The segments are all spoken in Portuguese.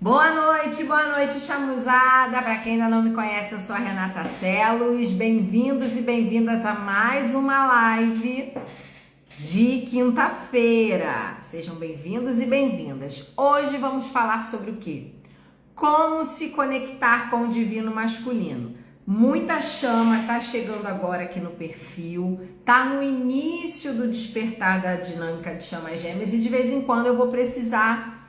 Boa noite, chamuzada! Para quem ainda não me conhece, eu sou a Renata Celos. Bem-vindos e bem-vindas a mais uma live de quinta-feira. Sejam bem-vindos e bem-vindas. Hoje vamos falar sobre o quê? Como se conectar com o divino masculino. Muita chama tá chegando agora aqui no perfil, tá no início do despertar da dinâmica de chamas gêmeas e de vez em quando eu vou precisar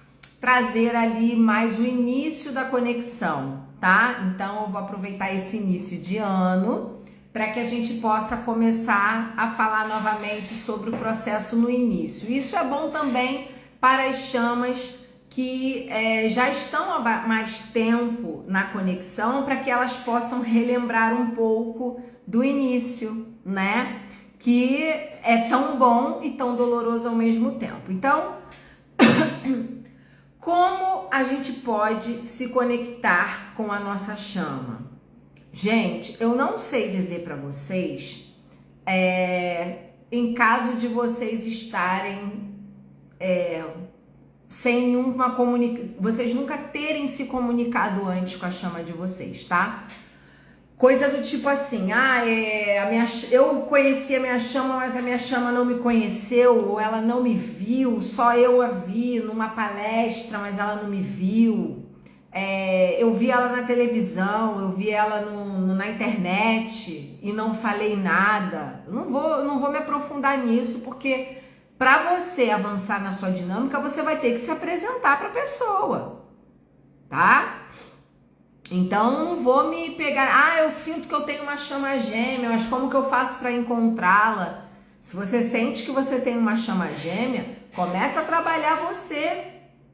trazer ali mais o início da conexão, tá? Então eu vou aproveitar esse início de ano para que a gente possa começar a falar novamente sobre o processo no início. Isso é bom também para as chamas que já estão há mais tempo na conexão, para que elas possam relembrar um pouco do início, né? Que é tão bom e tão doloroso ao mesmo tempo. Então, como a gente pode se conectar com a nossa chama? Gente, eu não sei dizer para vocês, em caso de vocês estarem sem nenhuma comunicação, vocês nunca terem se comunicado antes com a chama de vocês, tá? Coisa do tipo assim, eu conheci a minha chama, mas a minha chama não me conheceu, ou ela não me viu, só eu a vi numa palestra, mas ela não me viu. Eu vi ela na televisão, eu vi ela na internet e não falei nada. Eu não vou me aprofundar nisso, porque para você avançar na sua dinâmica, você vai ter que se apresentar para a pessoa, tá? Então, não vou me pegar, eu sinto que eu tenho uma chama gêmea, mas como que eu faço para encontrá-la? Se você sente que você tem uma chama gêmea, começa a trabalhar você,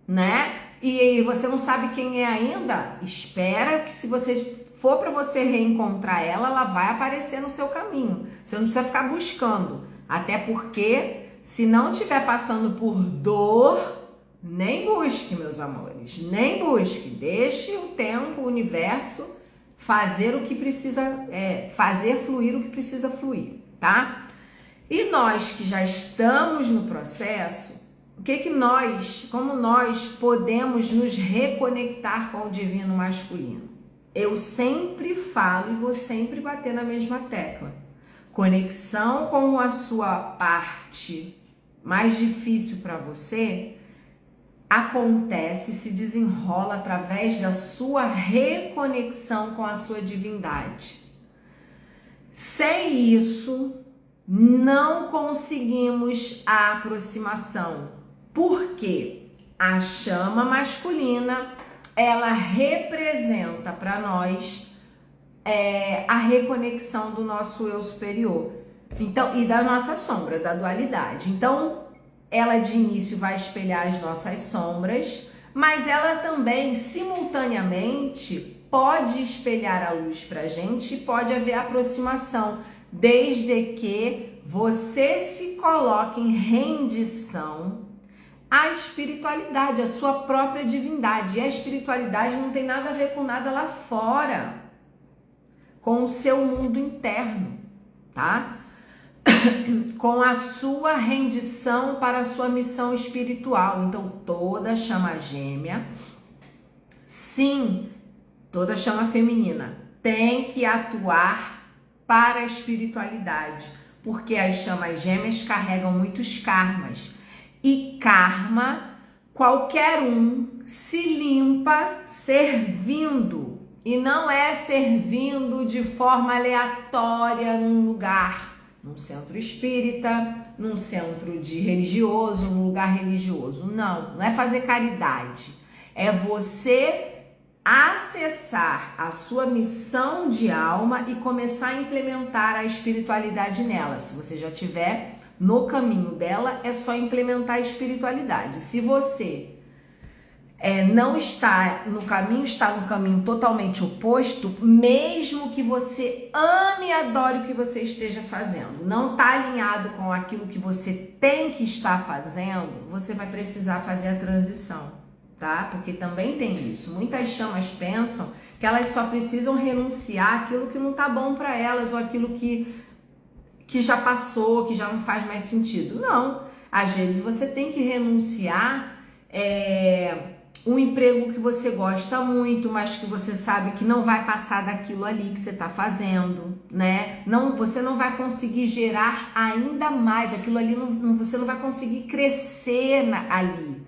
né? E você não sabe quem é ainda? Espera que se você for para você reencontrar ela, ela vai aparecer no seu caminho. Você não precisa ficar buscando, até porque se não estiver passando por dor, nem busque, meus amores, nem busque. Deixe o tempo, o universo fazer o que precisa, fazer fluir o que precisa fluir, tá? E nós que já estamos no processo, como nós podemos nos reconectar com o divino masculino? Eu sempre falo e vou sempre bater na mesma tecla. Conexão com a sua parte mais difícil para você acontece, se desenrola através da sua reconexão com a sua divindade. Sem isso, não conseguimos a aproximação. Por quê? A chama masculina, ela representa para nós a reconexão do nosso eu superior. Então, e da nossa sombra, da dualidade. Então, ela de início vai espelhar as nossas sombras, mas ela também, simultaneamente, pode espelhar a luz pra gente e pode haver aproximação, desde que você se coloque em rendição à espiritualidade, à sua própria divindade. E a espiritualidade não tem nada a ver com nada lá fora, com o seu mundo interno, tá? Com a sua rendição para a sua missão espiritual. Então, toda chama gêmea, sim, toda chama feminina tem que atuar para a espiritualidade, porque as chamas gêmeas carregam muitos karmas. E karma, qualquer um se limpa servindo, e não é servindo de forma aleatória num lugar, num centro espírita, num centro religioso, num lugar religioso. Não é fazer caridade. É você acessar a sua missão de alma e começar a implementar a espiritualidade nela. Se você já estiver no caminho dela, é só implementar a espiritualidade. Se você não está no caminho, está no caminho totalmente oposto, mesmo que você ame e adore o que você esteja fazendo, não está alinhado com aquilo que você tem que estar fazendo, você vai precisar fazer a transição, tá? Porque também tem isso. Muitas chamas pensam que elas só precisam renunciar àquilo que não tá bom para elas, ou aquilo que já passou, que já não faz mais sentido. Não. Às vezes você tem que renunciar um emprego que você gosta muito, mas que você sabe que não vai passar daquilo ali que você está fazendo, né? Você não vai conseguir gerar ainda mais, aquilo ali você não vai conseguir crescer ali,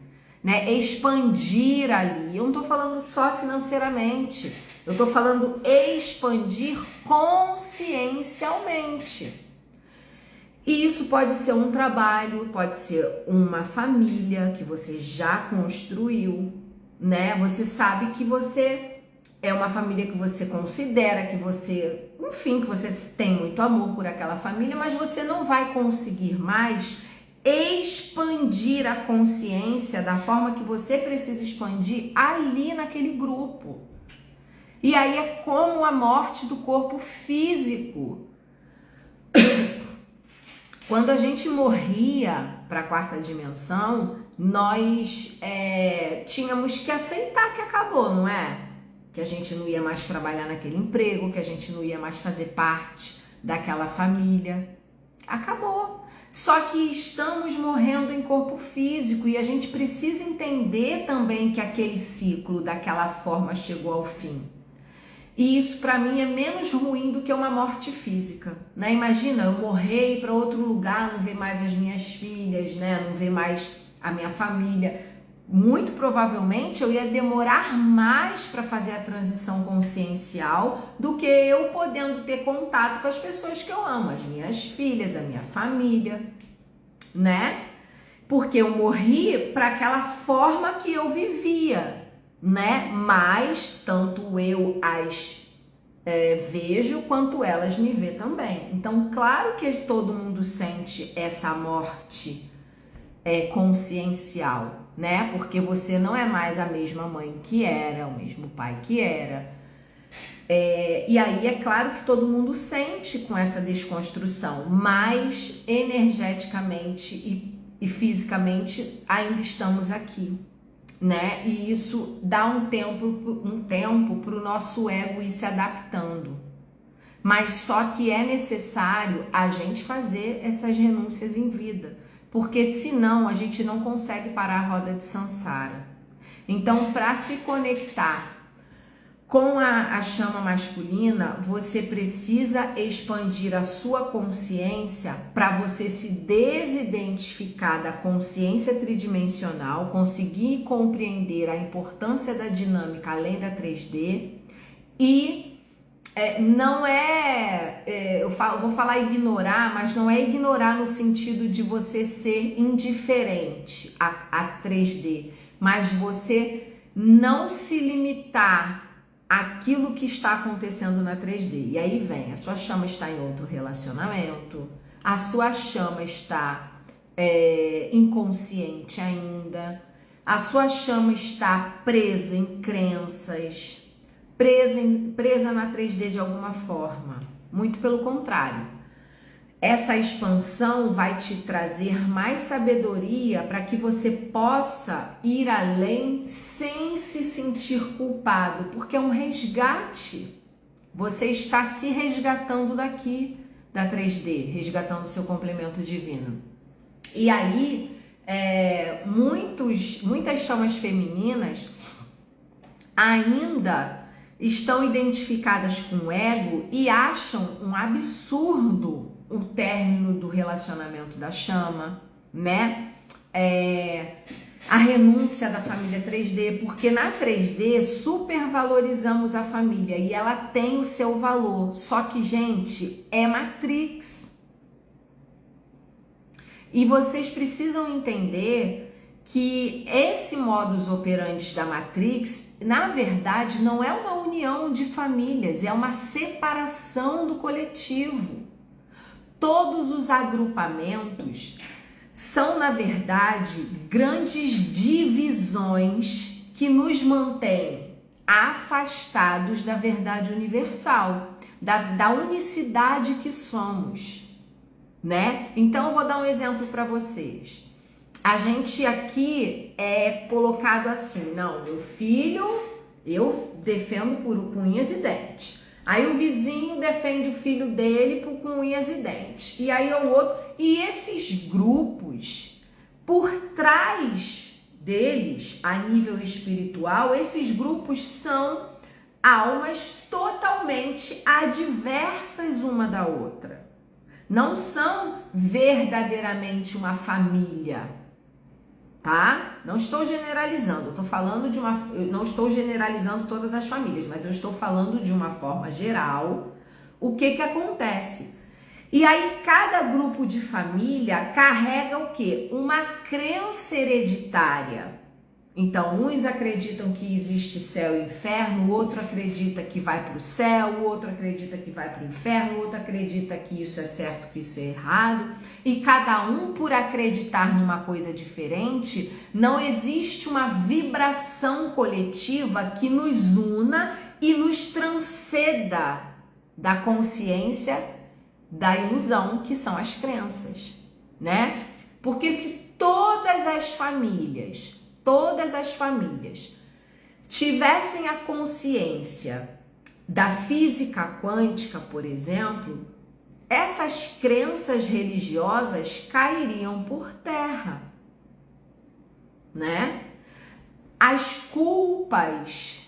né? Expandir ali. Eu não estou falando só financeiramente, eu estou falando expandir consciencialmente. E isso pode ser um trabalho, pode ser uma família que você já construiu, né? Você sabe que você é uma família que você considera, que você, enfim, que você tem muito amor por aquela família, mas você não vai conseguir mais expandir a consciência da forma que você precisa expandir ali naquele grupo. E aí é como a morte do corpo físico. Quando a gente morria para a quarta dimensão, nós tínhamos que aceitar que acabou, não é? Que a gente não ia mais trabalhar naquele emprego, que a gente não ia mais fazer parte daquela família. Acabou. Só que estamos morrendo em corpo físico e a gente precisa entender também que aquele ciclo daquela forma chegou ao fim. E isso para mim é menos ruim do que uma morte física, né? Imagina eu morrer para outro lugar, não ver mais as minhas filhas, né? Não ver mais a minha família. Muito provavelmente eu ia demorar mais para fazer a transição consciencial do que eu podendo ter contato com as pessoas que eu amo, as minhas filhas, a minha família, né? Porque eu morri para aquela forma que eu vivia, né? Mas tanto eu as vejo quanto elas me vê também. Então, claro que todo mundo sente essa morte consciencial, né? Porque você não é mais a mesma mãe que era, o mesmo pai que era. E aí é claro que todo mundo sente com essa desconstrução, mas energeticamente e fisicamente ainda estamos aqui, né? E isso dá um tempo para o nosso ego ir se adaptando. Mas só que é necessário a gente fazer essas renúncias em vida, porque senão a gente não consegue parar a roda de samsara. Então, para se conectar com a chama masculina, você precisa expandir a sua consciência para você se desidentificar da consciência tridimensional, conseguir compreender a importância da dinâmica além da 3D e não eu vou falar ignorar, mas não é ignorar no sentido de você ser indiferente a 3D, mas você não se limitar àquilo que está acontecendo na 3D. E aí vem, a sua chama está em outro relacionamento, a sua chama está inconsciente ainda, a sua chama está presa em crenças, presa na 3D de alguma forma. Muito pelo contrário. Essa expansão vai te trazer mais sabedoria para que você possa ir além sem se sentir culpado, porque é um resgate. Você está se resgatando daqui, da 3D, resgatando o seu complemento divino. E aí, muitas chamas femininas ainda estão identificadas com o ego e acham um absurdo o término do relacionamento da chama, né? A renúncia da família 3D, porque na 3D supervalorizamos a família e ela tem o seu valor, só que, gente, é Matrix. E vocês precisam entender que esse modus operandi da Matrix, na verdade, não é uma união de famílias, é uma separação do coletivo. Todos os agrupamentos são, na verdade, grandes divisões que nos mantêm afastados da verdade universal, da unicidade que somos, né? Então, eu vou dar um exemplo para vocês. A gente aqui é colocado assim, não, meu filho, eu defendo por unhas e dentes. Aí o vizinho defende o filho dele com unhas e dentes. E aí o outro. E esses grupos, por trás deles, a nível espiritual, esses grupos são almas totalmente adversas uma da outra. Não são verdadeiramente uma família, tá? Não estou generalizando, eu tô falando de uma, eu não estou generalizando todas as famílias, mas eu estou falando de uma forma geral. O que que acontece? E aí cada grupo de família carrega o quê? Uma crença hereditária. Então, uns acreditam que existe céu e inferno, o outro acredita que vai para o céu, o outro acredita que vai para o inferno, o outro acredita que isso é certo, que isso é errado. E cada um, por acreditar numa coisa diferente, não existe uma vibração coletiva que nos una e nos transcenda da consciência da ilusão, que são as crenças, né? Porque se todas as famílias tivessem a consciência da física quântica, por exemplo, essas crenças religiosas cairiam por terra, né? As culpas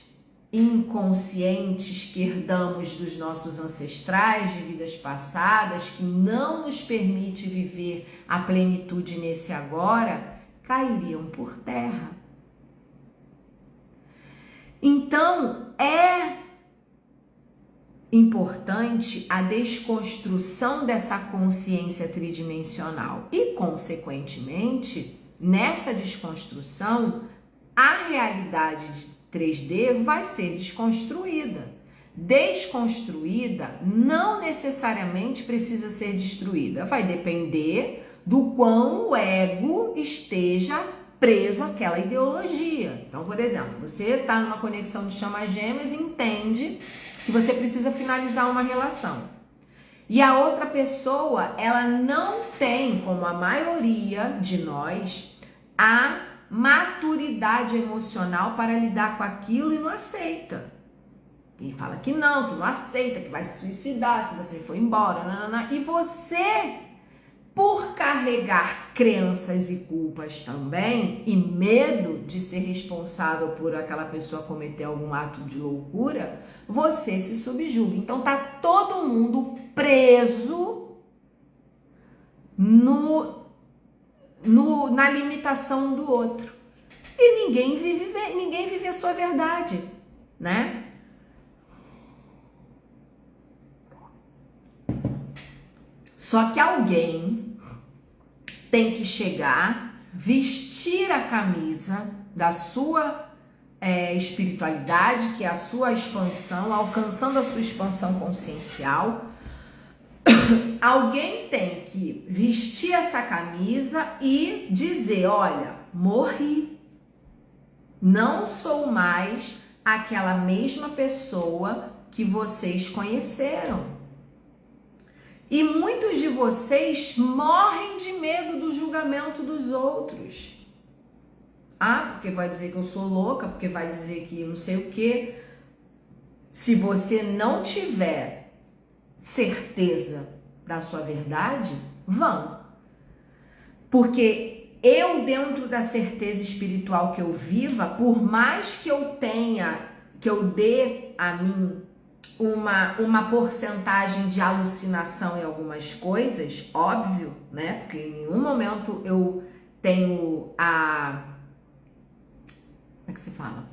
inconscientes que herdamos dos nossos ancestrais de vidas passadas, que não nos permite viver a plenitude nesse agora, cairiam por terra. Então, é importante a desconstrução dessa consciência tridimensional e, consequentemente, nessa desconstrução, a realidade 3D vai ser desconstruída. Desconstruída não necessariamente precisa ser destruída, vai depender do quão o ego esteja preso àquela ideologia. Então, por exemplo, você está numa conexão de chamas gêmeas e entende que você precisa finalizar uma relação. E a outra pessoa, ela não tem, como a maioria de nós, a maturidade emocional para lidar com aquilo e não aceita. E fala que não aceita, que vai se suicidar se você for embora. Nanana. E você, por carregar crenças e culpas também, e medo de ser responsável por aquela pessoa cometer algum ato de loucura, você se subjuga. Então tá todo mundo preso na limitação do outro. E ninguém vive a sua verdade, né? Só que alguém tem que chegar, vestir a camisa da sua espiritualidade, que é a sua expansão, alcançando a sua expansão consciencial. Alguém tem que vestir essa camisa e dizer, olha, morri, não sou mais aquela mesma pessoa que vocês conheceram. E muitos de vocês morrem de medo do julgamento dos outros. Ah, porque vai dizer que eu sou louca, porque vai dizer que não sei o quê. Se você não tiver certeza da sua verdade, vão. Porque eu, dentro da certeza espiritual que eu viva, por mais que eu tenha, que eu dê a mim uma porcentagem de alucinação em algumas coisas, óbvio, né? Porque em nenhum momento eu tenho como é que se fala?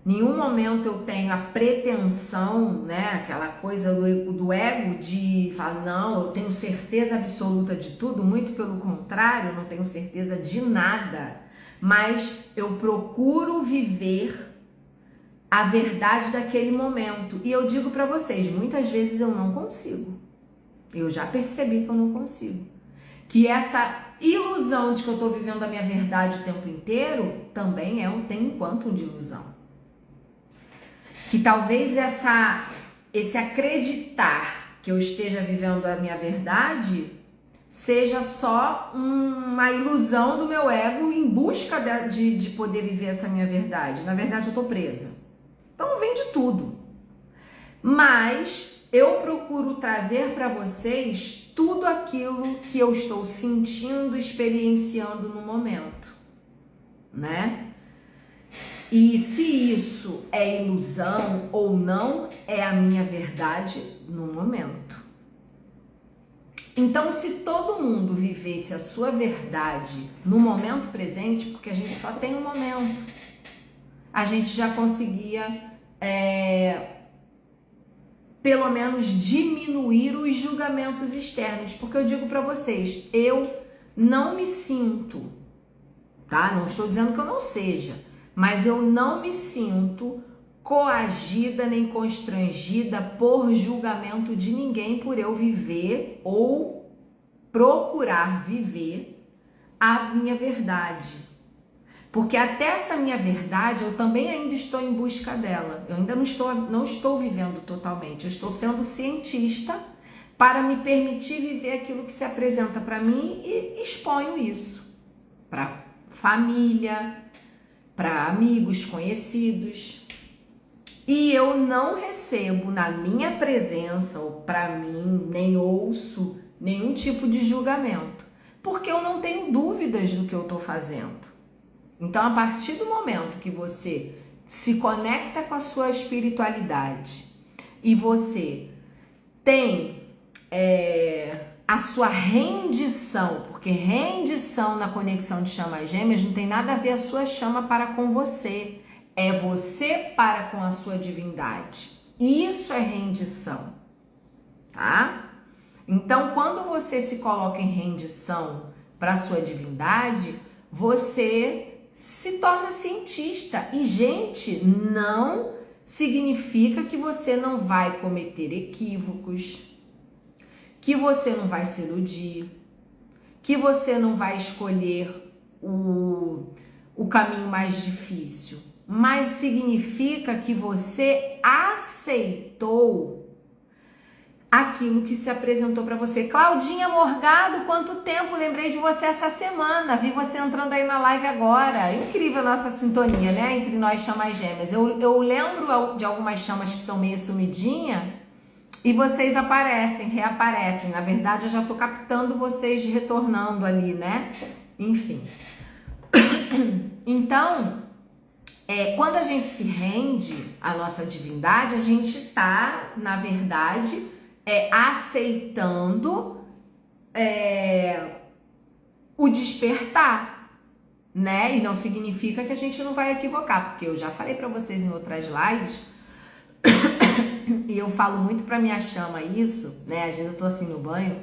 Nenhum momento eu tenho a pretensão, né? Aquela coisa do ego de falar, não, eu tenho certeza absoluta de tudo, muito pelo contrário, eu não tenho certeza de nada, mas eu procuro viver a verdade daquele momento. E eu digo pra vocês, muitas vezes eu não consigo. Eu já percebi que eu não consigo. Que essa ilusão de que eu tô vivendo a minha verdade o tempo inteiro também tem um quantum de ilusão. Que talvez esse acreditar que eu esteja vivendo a minha verdade seja só uma ilusão do meu ego em busca de poder viver essa minha verdade. Na verdade, eu tô presa. Então vem de tudo, mas eu procuro trazer para vocês tudo aquilo que eu estou sentindo, experienciando no momento. né? E se isso é ilusão ou não, é a minha verdade no momento. Então, se todo mundo vivesse a sua verdade no momento presente, porque a gente só tem um momento, a gente já conseguia, pelo menos, diminuir os julgamentos externos. Porque eu digo pra vocês, eu não me sinto, tá? Não estou dizendo que eu não seja, mas eu não me sinto coagida nem constrangida por julgamento de ninguém por eu viver ou procurar viver a minha verdade. Porque até essa minha verdade eu também ainda estou em busca dela. Eu ainda não estou vivendo totalmente. Eu estou sendo cientista para me permitir viver aquilo que se apresenta para mim e exponho isso para família, para amigos, conhecidos. E eu não recebo na minha presença ou para mim, nem ouço nenhum tipo de julgamento, porque eu não tenho dúvidas do que eu estou fazendo. Então, a partir do momento que você se conecta com a sua espiritualidade e você tem a sua rendição, porque rendição na conexão de chamas gêmeas não tem nada a ver a sua chama para com você. É você para com a sua divindade. Isso é rendição, tá? Então, quando você se coloca em rendição para a sua divindade, você se torna cientista. E, gente, não significa que você não vai cometer equívocos, que você não vai se iludir, que você não vai escolher o caminho mais difícil. Mas significa que você aceitou aquilo que se apresentou para você. Claudinha Morgado, quanto tempo, lembrei de você essa semana, vi você entrando aí na live agora. Incrível a nossa sintonia, né, entre nós chamas gêmeas. Eu lembro de algumas chamas que estão meio sumidinha e vocês aparecem, reaparecem. Na verdade, eu já tô captando vocês retornando ali, né? Enfim. Então, quando a gente se rende à nossa divindade, a gente tá, na verdade, aceitando o despertar, né? E não significa que a gente não vai equivocar, porque eu já falei pra vocês em outras lives, e eu falo muito pra minha chama isso, né? Às vezes eu tô assim no banho,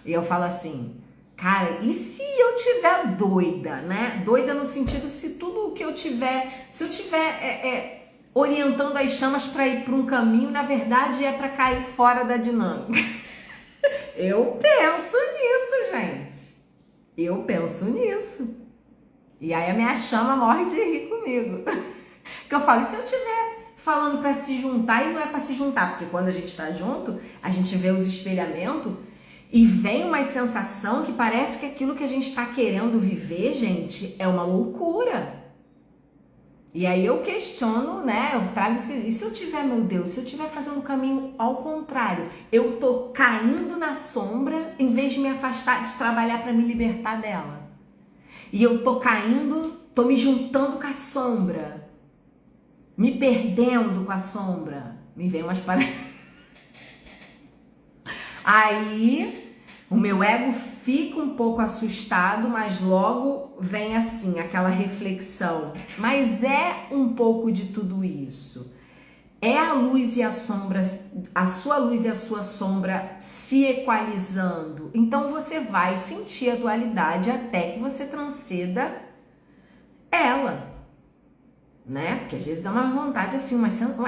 e eu falo assim... Cara, e se eu tiver doida, né? Doida no sentido se tudo o que eu tiver... Se eu tiver orientando as chamas para ir para um caminho, na verdade é para cair fora da dinâmica. Eu penso nisso, gente. Eu penso nisso. E aí a minha chama morre de rir comigo. Porque eu falo, e se eu tiver falando para se juntar e não é para se juntar? Porque quando a gente está junto, a gente vê os espelhamentos... E vem uma sensação que parece que aquilo que a gente está querendo viver, gente, é uma loucura. E aí eu questiono, né? Eu trago isso. E se eu tiver, meu Deus, se eu estiver fazendo o caminho ao contrário, eu tô caindo na sombra em vez de me afastar, de trabalhar para me libertar dela. E eu tô caindo, tô me juntando com a sombra, me perdendo com a sombra. Me vem umas paradas. Aí o meu ego fica um pouco assustado, mas logo vem assim, aquela reflexão. Mas é um pouco de tudo isso. É a luz e a sombra, a sua luz e a sua sombra se equalizando. Então você vai sentir a dualidade até que você transcenda ela, né? Porque às vezes dá uma vontade assim,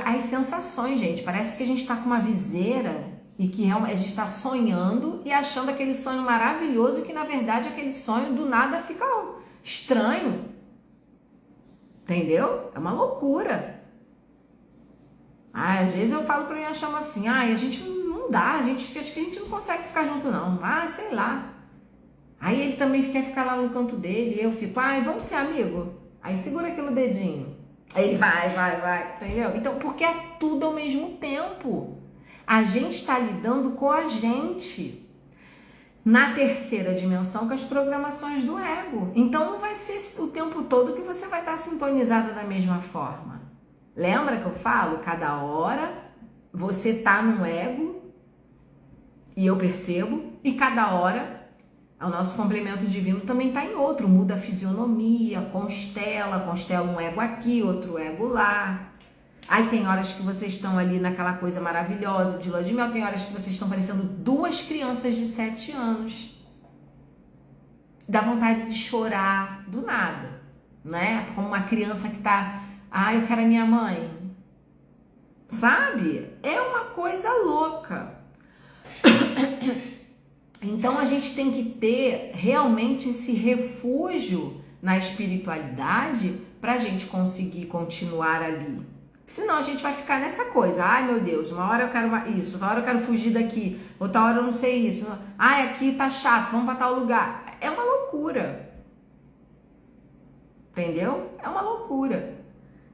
as sensações, gente. Parece que a gente tá com uma viseira e que a gente está sonhando e achando aquele sonho maravilhoso, que na verdade aquele sonho do nada fica estranho. Entendeu? É uma loucura. Às vezes eu falo pra minha chama assim, a gente não dá, acho que a gente não consegue ficar junto não. Sei lá. Aí ele também quer ficar lá no canto dele e eu fico, vamos ser amigo? Aí segura aqui no dedinho. Aí ele vai, entendeu? Então, porque é tudo ao mesmo tempo. A gente está lidando com a gente. na terceira dimensão com as programações do ego. Então não vai ser o tempo todo que você vai estar sintonizada da mesma forma. Lembra que eu falo? Cada hora você tá num ego, e eu percebo, e cada hora o nosso complemento divino também tá em outro, muda a fisionomia, constela um ego aqui, outro ego lá. Aí tem horas que vocês estão ali naquela coisa maravilhosa de lua de mel, tem horas que vocês estão parecendo duas crianças de 7 anos. Dá vontade de chorar do nada, né? Como uma criança que tá, eu quero a minha mãe. Sabe? É uma coisa louca. Então a gente tem que ter realmente esse refúgio na espiritualidade pra gente conseguir continuar ali. Senão a gente vai ficar nessa coisa. Ai, meu Deus, uma hora eu quero isso, outra hora eu quero fugir daqui, outra hora eu não sei isso. Ai, aqui tá chato, vamos pra tal lugar. É uma loucura. Entendeu? É uma loucura.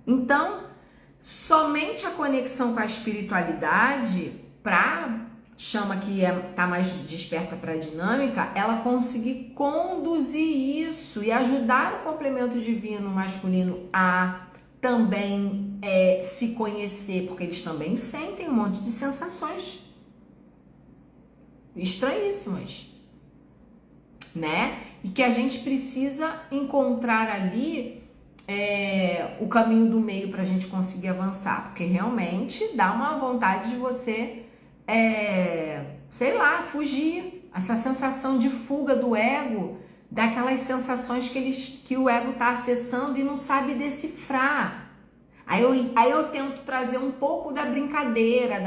Então, somente a conexão com a espiritualidade, pra chama que tá mais desperta para a dinâmica, ela conseguir conduzir isso e ajudar o complemento divino masculino a também se conhecer, porque eles também sentem um monte de sensações estranhíssimas, né? E que a gente precisa encontrar ali o caminho do meio para a gente conseguir avançar, porque realmente dá uma vontade de você, sei lá, fugir. Essa sensação de fuga do ego, daquelas sensações que o ego está acessando e não sabe decifrar. Aí eu tento trazer um pouco da brincadeira,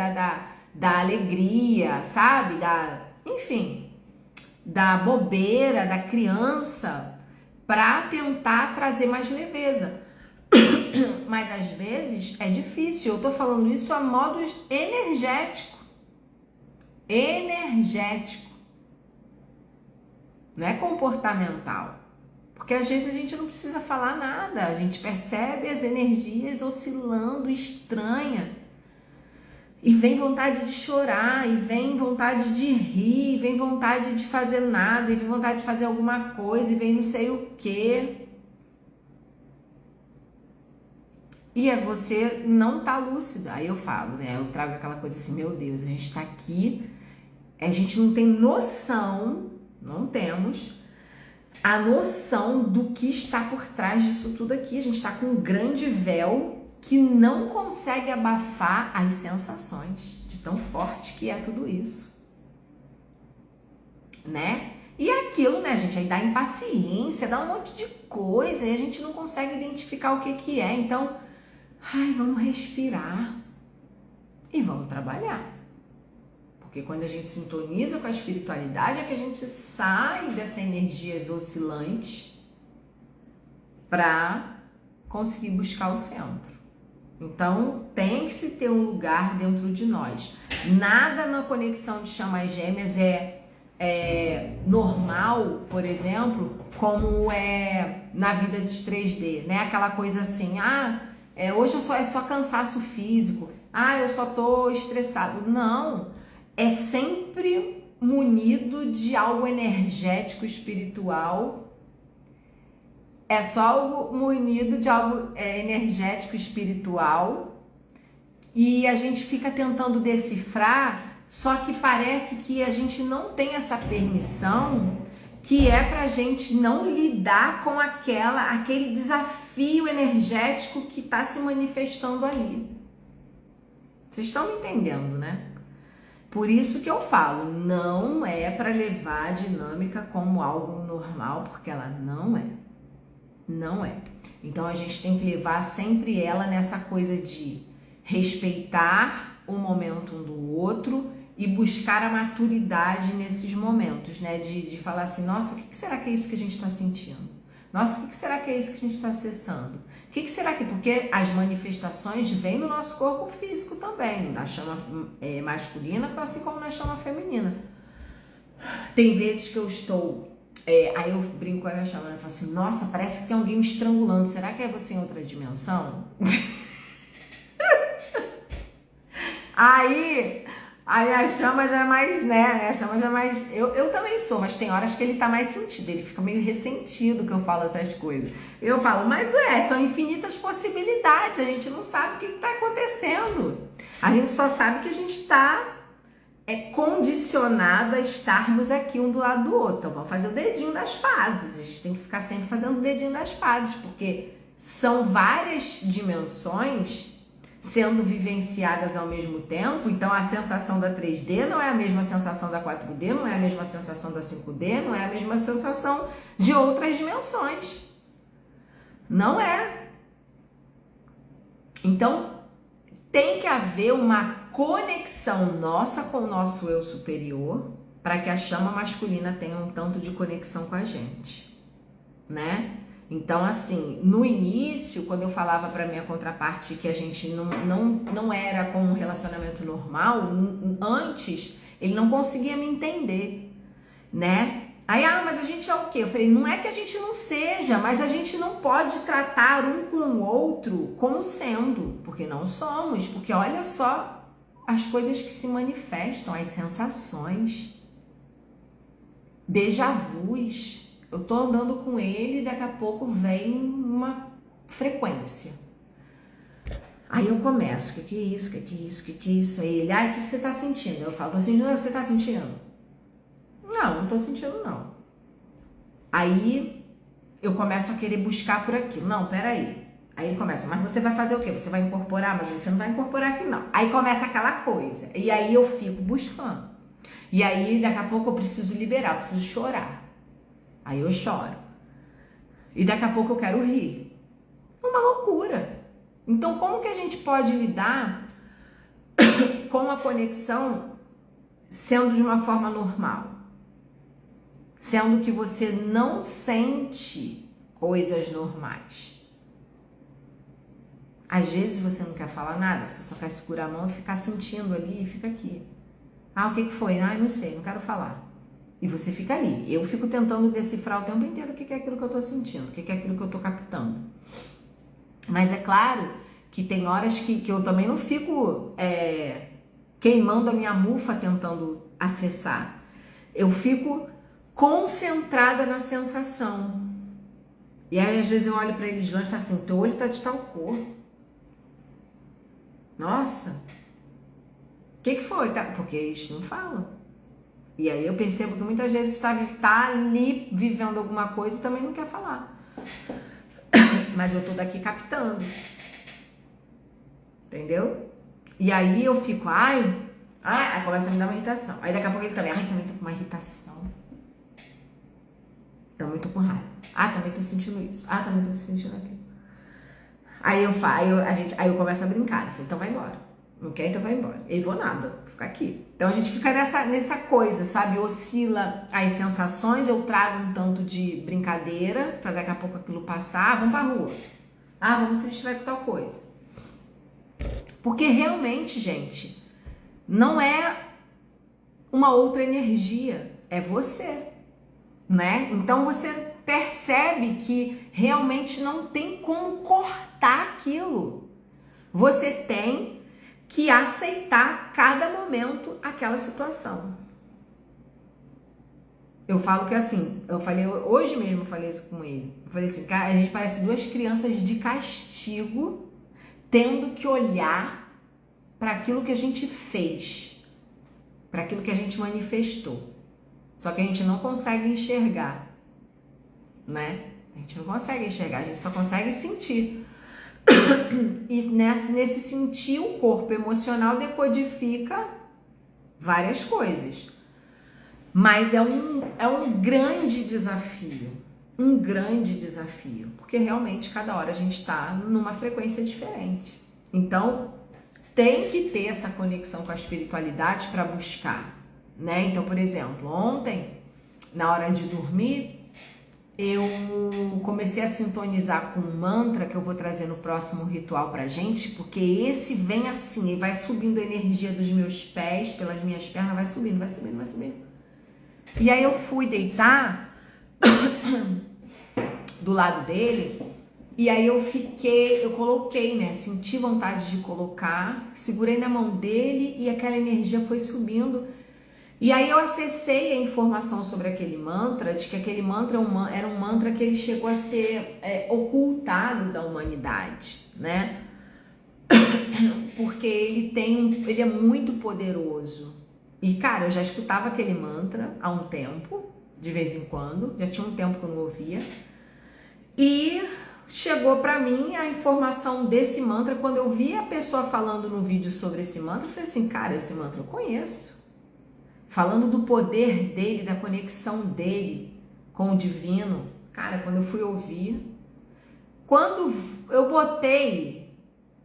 da alegria, sabe? Enfim, da bobeira, da criança, para tentar trazer mais leveza. Mas às vezes é difícil. Eu tô falando isso a modo energético. Não é comportamental. Porque às vezes a gente não precisa falar nada. A gente percebe as energias oscilando, estranha. E vem vontade de chorar, e vem vontade de rir, e vem vontade de fazer nada, e vem vontade de fazer alguma coisa, e vem não sei o quê. E você não tá lúcida. Aí eu falo, né? Eu trago aquela coisa assim, meu Deus, a gente tá aqui, a gente não tem noção, não temos a noção do que está por trás disso tudo aqui. A gente tá com um grande véu que não consegue abafar as sensações de tão forte que é tudo isso, né? E aquilo, né, gente, aí dá impaciência, dá um monte de coisa e a gente não consegue identificar o que é. Então, vamos respirar e vamos trabalhar. Porque quando a gente sintoniza com a espiritualidade é que a gente sai dessa energia oscilante para conseguir buscar o centro. Então, tem que se ter um lugar dentro de nós. Nada na conexão de chamas gêmeas é normal, por exemplo, como é na vida de 3D, né? Aquela coisa assim, hoje é só cansaço físico, eu só tô estressado. Não, é sempre munido de algo energético, espiritual. É só algo munido de algo energético, espiritual, e a gente fica tentando decifrar, só que parece que a gente não tem essa permissão, que é pra gente não lidar com aquele desafio energético que está se manifestando ali. Vocês estão me entendendo, né? Por isso que eu falo, não é para levar a dinâmica como algo normal, porque ela não é. Não é. Então a gente tem que levar sempre ela nessa coisa de respeitar o momento um do outro e buscar a maturidade nesses momentos, né? De falar assim, nossa, o que será que é isso que a gente está sentindo? Nossa, o que será que é isso que a gente está acessando? O que será que... Porque as manifestações vêm no nosso corpo físico também, na chama masculina, assim como na chama feminina. Tem vezes que eu estou... aí eu brinco com a minha chama, né? Eu falo assim, nossa, parece que tem alguém me estrangulando. Será que é você em outra dimensão? Aí Aí a chama já é mais, né? A chama já é mais. Eu também sou, mas tem horas que ele tá mais sentido. Ele fica meio ressentido que eu falo essas coisas. Eu falo, mas são infinitas possibilidades. A gente não sabe o que tá acontecendo. A gente só sabe que a gente tá condicionado a estarmos aqui um do lado do outro. Então vamos fazer o dedinho das pazes. A gente tem que ficar sempre fazendo o dedinho das pazes, porque são várias dimensões sendo vivenciadas ao mesmo tempo. Então a sensação da 3D não é a mesma sensação da 4D, não é a mesma sensação da 5D, não é a mesma sensação de outras dimensões. Não é. Então tem que haver uma conexão nossa com o nosso eu superior para que a chama masculina tenha um tanto de conexão com a gente, né? Então, assim, no início, quando eu falava para minha contraparte que a gente não era com um relacionamento normal, antes, ele não conseguia me entender, né? Aí, mas a gente é o quê? Eu falei, não é que a gente não seja, mas a gente não pode tratar um com o outro como sendo, porque não somos, porque olha só as coisas que se manifestam, as sensações, déjà vus. Eu tô andando com ele e daqui a pouco vem uma frequência. Aí eu começo, o que é isso, o que é isso, o que é isso? Aí ele, o que você tá sentindo? Eu falo, tô sentindo, você tá sentindo? Não tô sentindo não. Aí eu começo a querer buscar por aquilo. Não, peraí. Aí ele começa, mas você vai fazer o quê? Você vai incorporar? Mas você não vai incorporar aqui não. Aí começa aquela coisa. E aí eu fico buscando. E aí daqui a pouco eu preciso liberar, eu preciso chorar. Aí eu choro. E daqui a pouco eu quero rir. Uma loucura. Então, como que a gente pode lidar com a conexão sendo de uma forma normal? Sendo que você não sente coisas normais. Às vezes você não quer falar nada, você só quer segurar a mão e ficar sentindo ali e fica aqui. O que foi? Não sei, não quero falar. E você fica ali. Eu fico tentando decifrar o tempo inteiro o que é aquilo que eu tô sentindo, o que é aquilo que eu tô captando. Mas é claro que tem horas que eu também não fico queimando a minha mufa tentando acessar. Eu fico concentrada na sensação. E aí às vezes eu olho pra ele de longe e falo assim, teu olho tá de tal cor. Nossa, o que foi? Porque eles não falam. E aí eu percebo que muitas vezes tá ali vivendo alguma coisa e também não quer falar. Mas eu tô daqui captando. Entendeu? E aí eu fico, aí começa a me dar uma irritação. Aí daqui a pouco ele também, também tô com uma irritação. Também tô com raiva. Também tô sentindo isso. Também tô sentindo aquilo. Aí eu começo a brincar. Eu falo, então vai embora. Não quer, então vai embora. Eu vou nada, vou ficar aqui. Então a gente fica nessa coisa, sabe? Oscila as sensações, eu trago um tanto de brincadeira pra daqui a pouco aquilo passar. Vamos pra rua. Vamos se distrair com tal coisa. Porque realmente, gente, não é uma outra energia, é você, né? Então você percebe que realmente não tem como cortar aquilo. Você tem que aceitar cada momento aquela situação. Eu falo que assim, hoje mesmo eu falei isso com ele. Eu falei assim, cara, a gente parece duas crianças de castigo tendo que olhar para aquilo que a gente fez, para aquilo que a gente manifestou. Só que a gente não consegue enxergar, né? A gente não consegue enxergar, a gente só consegue sentir. E nesse sentir, o corpo emocional decodifica várias coisas. Mas é um grande desafio. Um grande desafio. Porque realmente cada hora a gente está numa frequência diferente. Então, tem que ter essa conexão com a espiritualidade para buscar, né? Então, por exemplo, ontem, na hora de dormir, eu comecei a sintonizar com um mantra que eu vou trazer no próximo ritual pra gente, porque esse vem assim, ele vai subindo a energia dos meus pés, pelas minhas pernas, vai subindo, vai subindo, vai subindo. E aí eu fui deitar do lado dele E aí eu coloquei, né? Senti vontade de colocar, segurei na mão dele e aquela energia foi subindo. E aí eu acessei a informação sobre aquele mantra, de que aquele mantra era um mantra que ele chegou a ser ocultado da humanidade, né? Porque ele é muito poderoso. E, cara, eu já escutava aquele mantra há um tempo, de vez em quando, já tinha um tempo que eu não ouvia. E chegou pra mim a informação desse mantra. Quando eu vi a pessoa falando no vídeo sobre esse mantra, eu falei assim, cara, esse mantra eu conheço. Falando do poder dele, da conexão dele com o divino. Cara, quando eu fui ouvir, quando eu botei,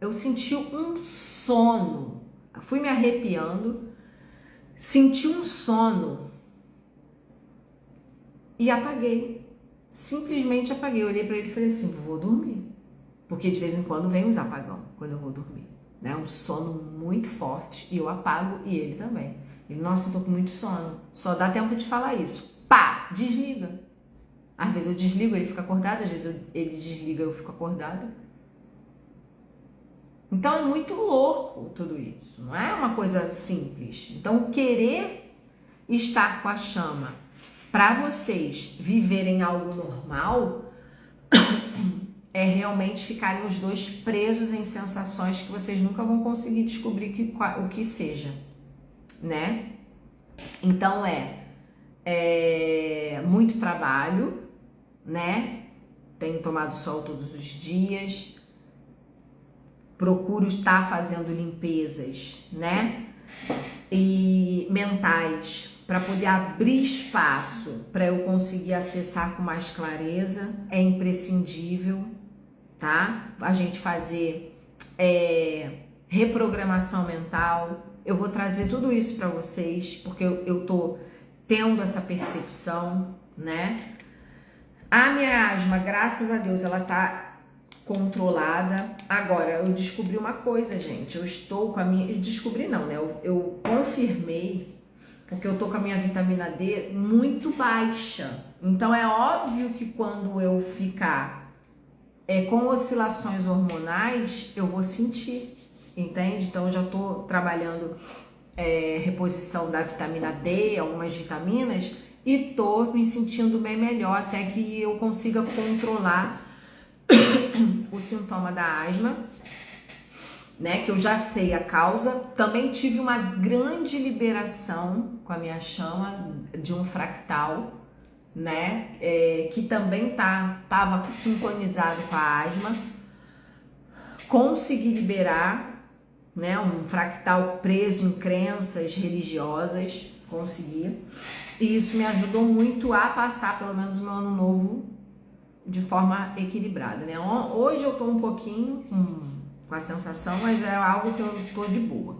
eu senti um sono. Eu fui me arrepiando, senti um sono e apaguei. Simplesmente apaguei. Eu olhei pra ele e falei assim, vou dormir. Porque de vez em quando vem uns apagão quando eu vou dormir. Né? Um sono muito forte e eu apago e ele também. Ele, nossa, eu tô com muito sono. Só dá tempo de falar isso. Pá! Desliga. Às vezes eu desligo, ele fica acordado. Às vezes ele desliga, eu fico acordada. Então é muito louco tudo isso. Não é uma coisa simples. Então querer estar com a chama para vocês viverem algo normal é realmente ficarem os dois presos em sensações que vocês nunca vão conseguir descobrir o que seja. Né? Então é muito trabalho, né? Tenho tomado sol todos os dias, procuro estar fazendo limpezas, né? E mentais para poder abrir espaço para eu conseguir acessar com mais clareza. É imprescindível, tá? A gente fazer reprogramação mental. Eu vou trazer tudo isso para vocês, porque eu tô tendo essa percepção, né? A minha asma, graças a Deus, ela tá controlada. Agora, eu descobri uma coisa, gente. Eu estou com a minha... Descobri não, né? Eu confirmei, porque eu tô com a minha vitamina D muito baixa. Então, é óbvio que quando eu ficar com oscilações hormonais, eu vou sentir. Entende? Então eu já tô trabalhando reposição da vitamina D, algumas vitaminas, e tô me sentindo bem melhor até que eu consiga controlar o sintoma da asma, né? Que eu já sei a causa. Também tive uma grande liberação com a minha chama de um fractal, né? Que também tava sincronizado com a asma. Consegui liberar, né, um fractal preso em crenças religiosas, consegui. E isso me ajudou muito a passar, pelo menos, o meu ano novo de forma equilibrada, né? Hoje eu tô um pouquinho com a sensação, mas é algo que eu tô de boa.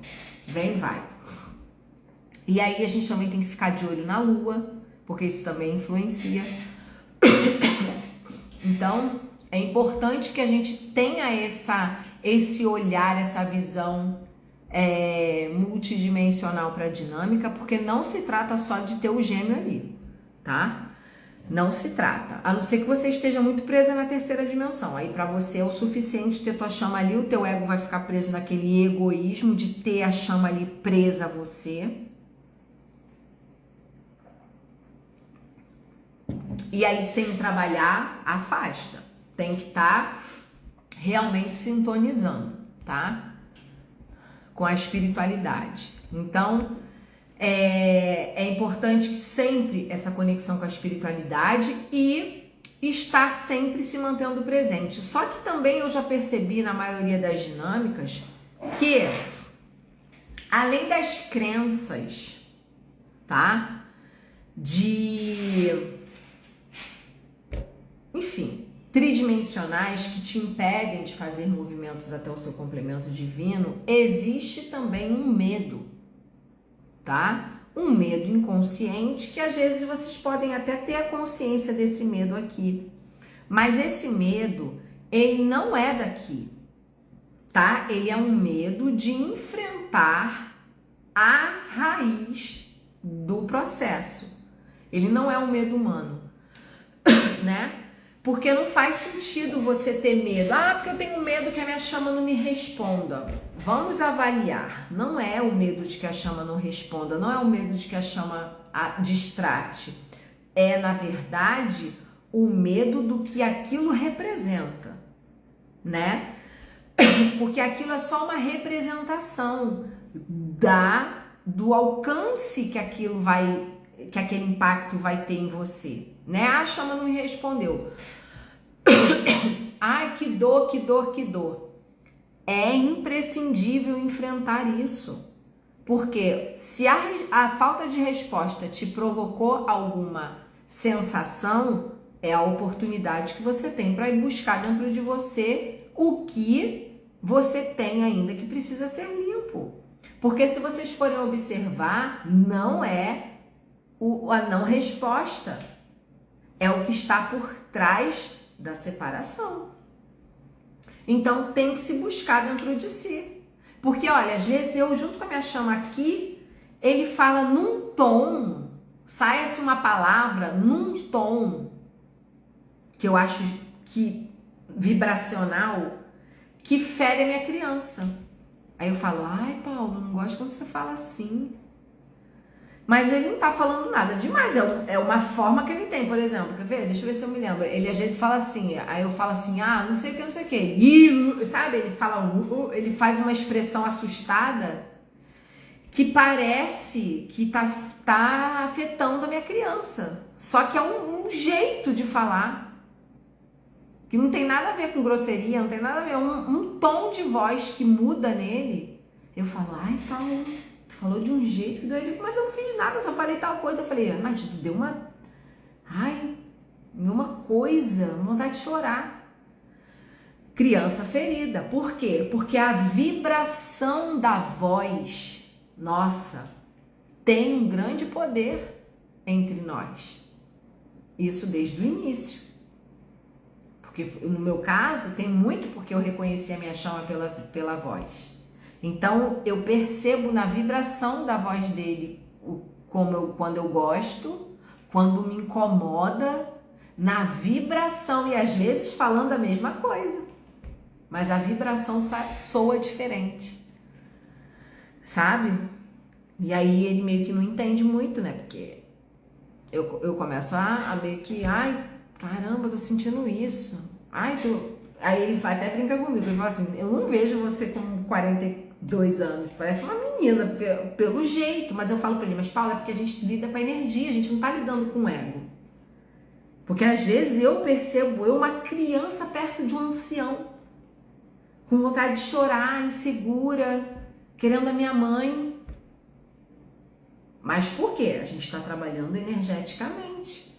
Vem e vai. E aí a gente também tem que ficar de olho na lua, porque isso também influencia. Então, é importante que a gente tenha esse olhar, essa visão multidimensional para a dinâmica, porque não se trata só de ter o gêmeo ali, tá? Não se trata, a não ser que você esteja muito presa na terceira dimensão. Aí para você é o suficiente ter tua chama ali, o teu ego vai ficar preso naquele egoísmo de ter a chama ali presa a você. E aí sem trabalhar, afasta. Tem que estar realmente sintonizando, tá? Com a espiritualidade. Então, é importante que sempre essa conexão com a espiritualidade e estar sempre se mantendo presente. Só que também eu já percebi na maioria das dinâmicas que, além das crenças, tá? Enfim, tridimensionais que te impedem de fazer movimentos até o seu complemento divino, existe também um medo, tá? Um medo inconsciente que às vezes vocês podem até ter a consciência desse medo aqui, mas esse medo, ele não é daqui, tá? Ele é um medo de enfrentar a raiz do processo. Ele não é um medo humano, né? Porque não faz sentido você ter medo. Ah, porque eu tenho medo que a minha chama não me responda. Vamos avaliar. Não é o medo de que a chama não responda, não é o medo de que a chama distrate. É, na verdade, o medo do que aquilo representa, né? Porque aquilo é só uma representação do alcance que aquele impacto vai ter em você, né? A chama não me respondeu. Ai, que dor, que dor, que dor. É imprescindível enfrentar isso. Porque se a falta de resposta te provocou alguma sensação, é a oportunidade que você tem para ir buscar dentro de você o que você tem ainda que precisa ser limpo. Porque se vocês forem observar, não é a não resposta, é o que está por trás da separação. Então tem que se buscar dentro de si. Porque olha, às vezes eu junto com a minha chama aqui, ele fala num tom, sai-se uma palavra num tom que eu acho que vibracional, que fere a minha criança. Aí eu falo, ai Paulo, não gosto quando você fala assim. Mas ele não tá falando nada demais, é uma forma que ele tem, por exemplo, quer ver? Deixa eu ver se eu me lembro. Ele às vezes fala assim, aí eu falo assim, ah, não sei o que, não sei o que. E, sabe, ele fala, ele faz uma expressão assustada que parece que tá afetando a minha criança. Só que é um jeito de falar que não tem nada a ver com grosseria, não tem nada a ver, um tom de voz que muda nele. Eu falo, ai Paulo, tu falou de um jeito que doeu, mas eu não fiz nada, só falei tal coisa. Eu falei, mas deu uma coisa, vontade de chorar. Criança ferida. Por quê? Porque a vibração da voz, nossa, tem um grande poder entre nós. Isso desde o início. Porque no meu caso, tem muito porque eu reconheci a minha chama pela voz. Então, eu percebo na vibração da voz dele quando eu gosto, quando me incomoda, na vibração, e às vezes falando a mesma coisa. Mas a vibração soa diferente, sabe? E aí ele meio que não entende muito, né? Porque eu começo a meio que, ai, caramba, tô sentindo isso. Ai, Aí ele até brinca comigo, ele fala assim, eu não vejo você com 42 anos, parece uma menina, porque, pelo jeito, mas eu falo pra ele, mas Paulo, é porque a gente lida com a energia, a gente não tá lidando com o ego. Porque às vezes eu percebo uma criança perto de um ancião, com vontade de chorar, insegura, querendo a minha mãe. Mas por quê? A gente está trabalhando energeticamente.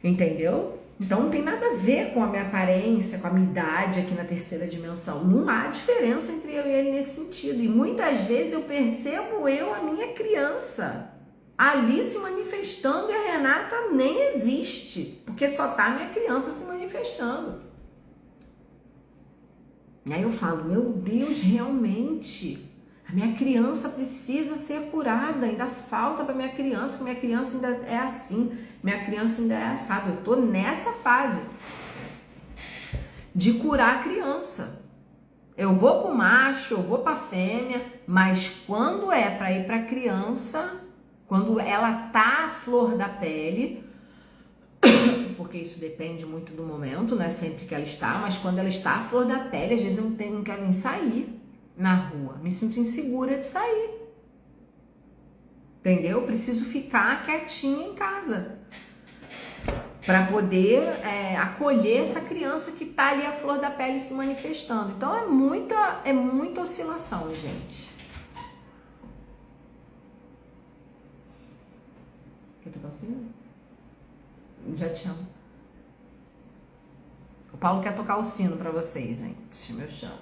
Entendeu? Então não tem nada a ver com a minha aparência, com a minha idade aqui na terceira dimensão. Não há diferença entre eu e ele nesse sentido. E muitas vezes eu percebo a minha criança, ali se manifestando, e a Renata nem existe, porque só tá a minha criança se manifestando. E aí eu falo, meu Deus, realmente, a minha criança precisa ser curada, ainda falta para minha criança, porque minha criança ainda é assim, minha criança ainda é assada. Eu tô nessa fase de curar a criança. Eu vou pro macho, eu vou pra fêmea, mas quando é para ir pra criança, quando ela tá à flor da pele, porque isso depende muito do momento, não é sempre que ela está, mas quando ela está à flor da pele, às vezes eu não quero nem sair na rua, me sinto insegura de sair, entendeu? Preciso ficar quietinha em casa para poder acolher essa criança que tá ali à flor da pele se manifestando. Então é muita oscilação, gente. Quer tocar o sino? Já te amo. O Paulo quer tocar o sino pra vocês, gente. Meu chão.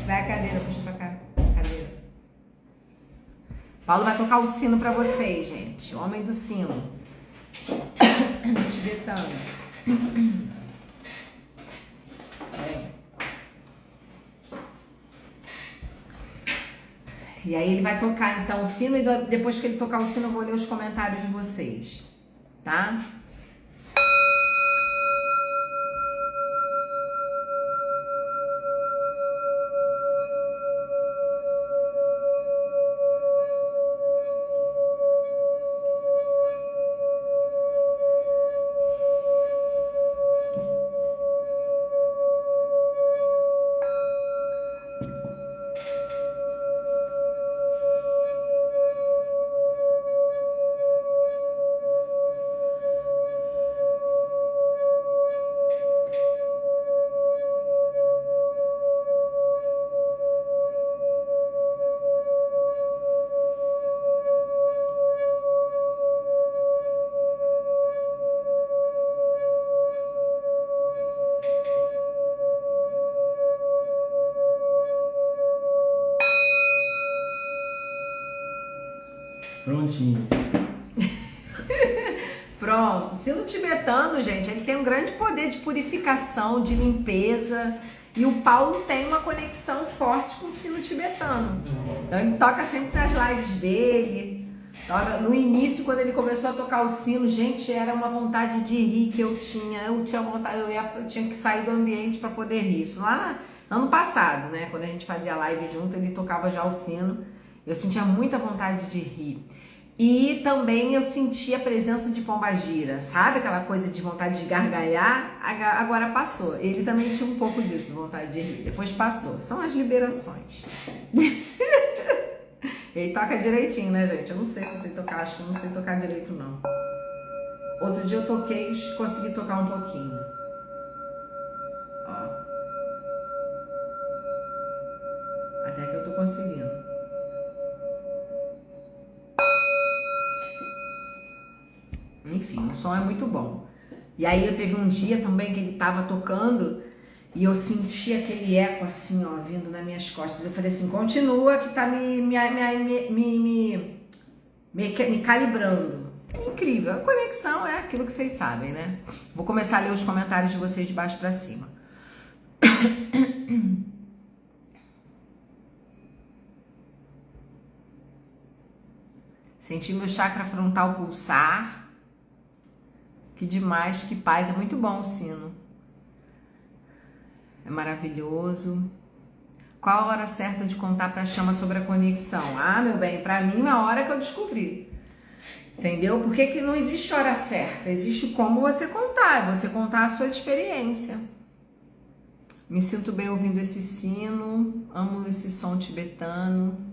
Vai a cadeira, puxa pra cá. Cadeira. Paulo vai tocar o sino pra vocês, gente. O homem do sino. Tibetano. E aí ele vai tocar então o sino e depois que ele tocar o sino eu vou ler os comentários de vocês, tá? Prontinho. Pronto. O sino tibetano, gente, ele tem um grande poder de purificação, de limpeza. E o Paulo tem uma conexão forte com o sino tibetano. Então ele toca sempre nas lives dele. No início, quando ele começou a tocar o sino, gente, era uma vontade de rir que eu tinha. Eu tinha vontade, eu tinha que sair do ambiente para poder rir. Isso lá no ano passado, né? Quando a gente fazia live junto, ele tocava já o sino. Eu sentia muita vontade de rir. E também eu sentia a presença de pombagira, sabe? Aquela coisa de vontade de gargalhar, agora passou. Ele também tinha um pouco disso, vontade de rir. Depois passou. São as liberações. Ele toca direitinho, né, gente? Eu não sei se eu sei tocar, acho que eu não sei tocar direito, não. Outro dia eu toquei e consegui tocar um pouquinho. Ó. Até que eu tô conseguindo. Enfim, o som é muito bom. E aí eu teve um dia também que ele tava tocando e eu senti aquele eco assim, ó, vindo nas minhas costas. Eu falei assim, continua que tá me calibrando. É incrível. A conexão é aquilo que vocês sabem, né? Vou começar a ler os comentários de vocês de baixo pra cima. Senti meu chakra frontal pulsar. Que demais, que paz, é muito bom o sino. É maravilhoso. Qual a hora certa de contar pra chama sobre a conexão? Ah, meu bem, pra mim é a hora que eu descobri. Entendeu? Porque que não existe hora certa, existe como você contar, você contar a sua experiência. Me sinto bem ouvindo esse sino, amo esse som tibetano.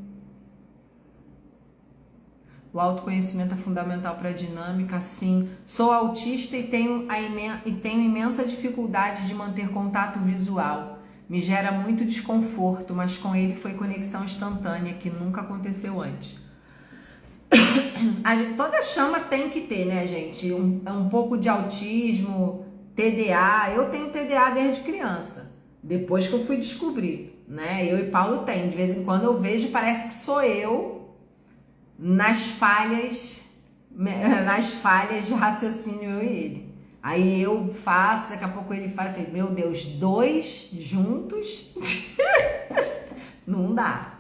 O autoconhecimento é fundamental para a dinâmica, sim. Sou autista e tenho imensa dificuldade de manter contato visual. Me gera muito desconforto, mas com ele foi conexão instantânea, que nunca aconteceu antes. Toda chama tem que ter, né, gente? Um pouco de autismo, TDA. Eu tenho TDA desde criança, depois que eu fui descobrir, né? Eu e Paulo tem. De vez em quando eu vejo, parece que sou eu nas falhas de raciocínio, eu e ele. Aí eu faço, daqui a pouco ele faz, eu falei, meu Deus, 2 juntos? Não dá.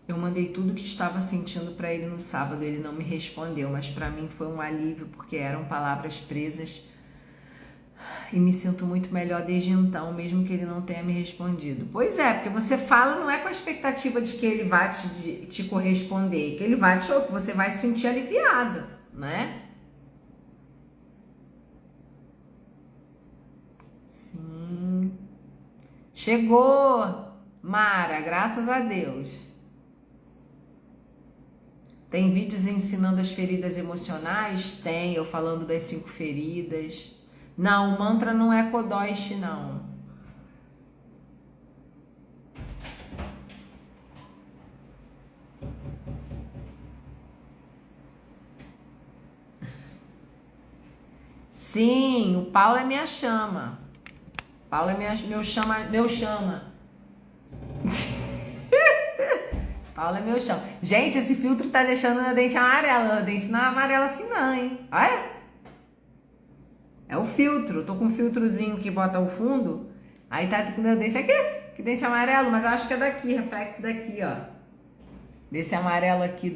Eu mandei tudo o que estava sentindo para ele no sábado, ele não me respondeu, mas para mim foi um alívio porque eram palavras presas e me sinto muito melhor desde então, mesmo que ele não tenha me respondido. Pois é, porque você fala não é com a expectativa de que ele vai te corresponder, que ele vai que você vai se sentir aliviada, né? Sim. Chegou, Mara, graças a Deus. Tem vídeos ensinando as feridas emocionais? Tem, eu falando das 5 feridas. Não, o mantra não é Kodosh, não. Sim, o Paulo é minha chama. Paulo é meu chama. Paula é meu chão. Gente, esse filtro tá deixando a dente amarela. A dente não é amarela assim não, hein? Olha. É o filtro. Eu tô com um filtrozinho que bota o fundo. Aí tá com a dente aqui. Que dente amarelo. Mas eu acho que é daqui. Reflexo daqui, ó. Desse amarelo aqui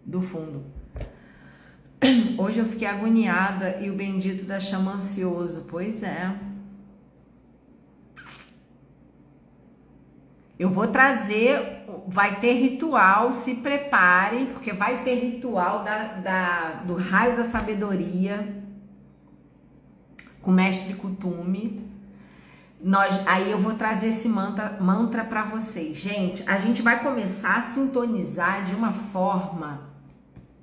do fundo. Hoje eu fiquei agoniada e o bendito da chama ansioso. Pois é. Eu vou trazer, vai ter ritual, se preparem, porque vai ter ritual do raio da sabedoria com o mestre Kuthumi. Aí eu vou trazer esse mantra para vocês. Gente, a gente vai começar a sintonizar de uma forma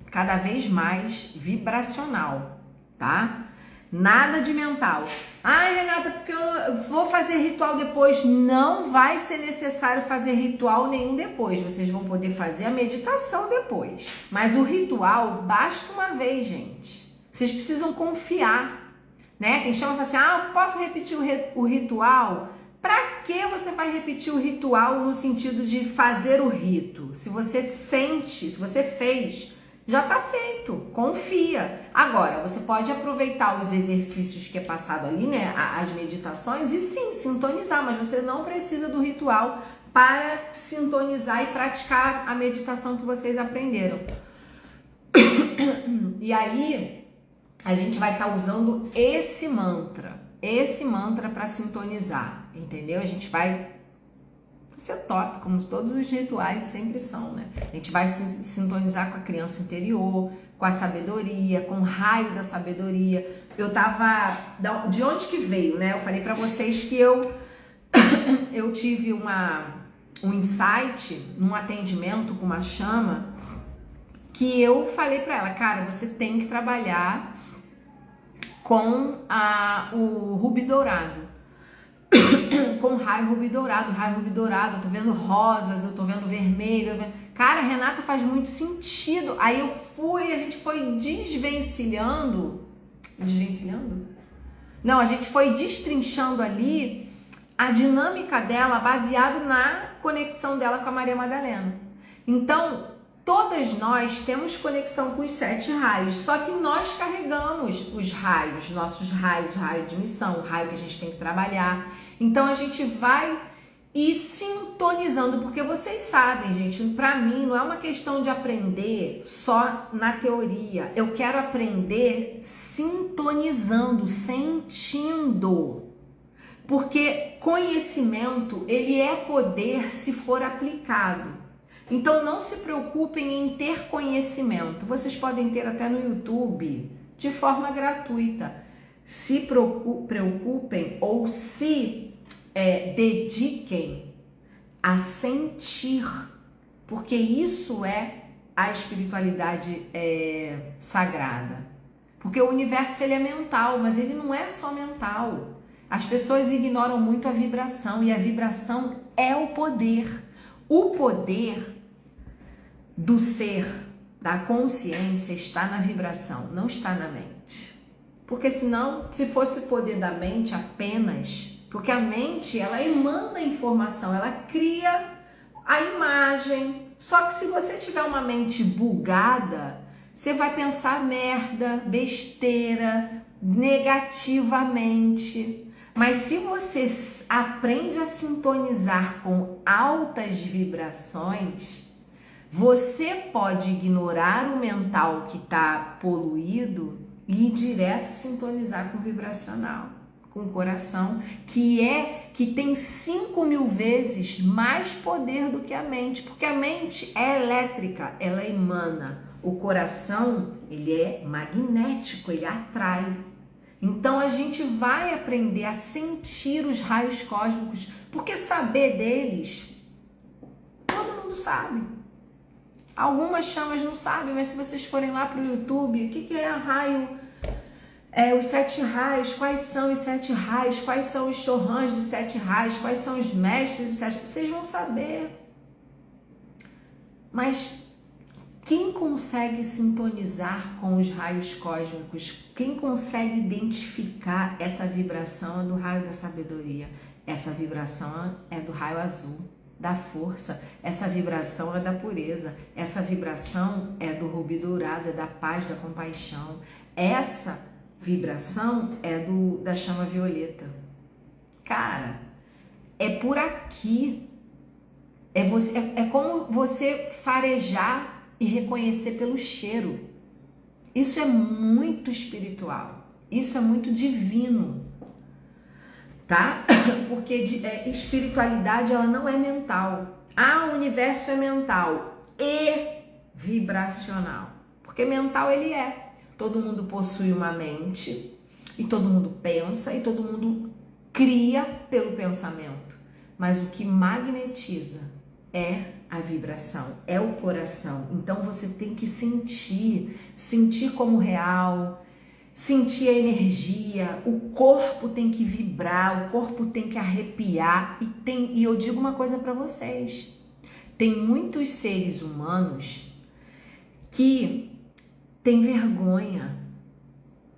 cada vez mais vibracional, tá? Nada de mental. Ai, Renata, porque eu vou fazer ritual depois. Não vai ser necessário fazer ritual nenhum depois. Vocês vão poder fazer a meditação depois. Mas o ritual basta uma vez, gente. Vocês precisam confiar, né? Quem chama e fala assim, eu posso repetir o ritual? Pra que você vai repetir o ritual no sentido de fazer o rito? Se você sente, se você fez, já tá feito, confia. Agora, você pode aproveitar os exercícios que é passado ali, né, as meditações, e sim, sintonizar, mas você não precisa do ritual para sintonizar e praticar a meditação que vocês aprenderam. E aí, a gente vai estar usando esse mantra para sintonizar, entendeu? A gente vai ser top, como todos os rituais sempre são, né? A gente vai se sintonizar com a criança interior, com a sabedoria, com o raio da sabedoria. Eu tava... De onde que veio, né? Eu falei pra vocês que eu tive um insight num atendimento com uma chama, que eu falei pra ela, cara, você tem que trabalhar com o rubi dourado. Com raio rubi dourado, eu tô vendo rosas, eu tô vendo vermelho, cara, Renata, faz muito sentido. Aí a gente foi desvencilhando? Não, a gente foi destrinchando ali a dinâmica dela baseado na conexão dela com a Maria Madalena. Então, todas nós temos conexão com os 7 raios, só que nós carregamos os raios, nossos raios, o raio de missão, o raio que a gente tem que trabalhar. Então a gente vai ir sintonizando, porque vocês sabem, gente, pra mim não é uma questão de aprender só na teoria. Eu quero aprender sintonizando, sentindo. Porque conhecimento, ele é poder se for aplicado. Então não se preocupem em ter conhecimento. Vocês podem ter até no YouTube de forma gratuita. Se preocupem ou se dediquem a sentir, porque isso é a espiritualidade sagrada. Porque o universo ele é mental, mas ele não é só mental. As pessoas ignoram muito a vibração, e a vibração é o poder. O poder do ser, da consciência, está na vibração, não está na mente. Porque senão, se fosse o poder da mente apenas, porque a mente, ela emana informação, ela cria a imagem. Só que se você tiver uma mente bugada, você vai pensar merda, besteira, negativamente. Mas se você aprende a sintonizar com altas vibrações, você pode ignorar o mental que está poluído e ir direto sintonizar com o vibracional, com o coração, que tem 5.000 vezes mais poder do que a mente, porque a mente é elétrica, ela emana. O coração, ele é magnético, ele atrai. Então a gente vai aprender a sentir os raios cósmicos, porque saber deles, todo mundo sabe. Algumas chamas não sabem, mas se vocês forem lá para o YouTube, o que é raio? Os 7 raios, quais são os 7 raios, quais são os chorrãs dos 7 raios, quais são os mestres dos 7 raios, vocês vão saber. Mas quem consegue sintonizar com os raios cósmicos, quem consegue identificar essa vibração é do raio da sabedoria, essa vibração é do raio azul. da força, essa vibração é da pureza, essa vibração é do rubi dourado, é da paz, da compaixão, essa vibração é da chama violeta. Cara, é por aqui, é como você farejar e reconhecer pelo cheiro. Isso é muito espiritual, isso é muito divino, tá? Porque espiritualidade, ela não é mental. O universo é mental e vibracional. Porque mental ele é. Todo mundo possui uma mente e todo mundo pensa e todo mundo cria pelo pensamento. Mas o que magnetiza é a vibração, é o coração. Então você tem que sentir como real, sentir a energia, o corpo tem que vibrar, o corpo tem que arrepiar. E eu digo uma coisa para vocês, tem muitos seres humanos que têm vergonha,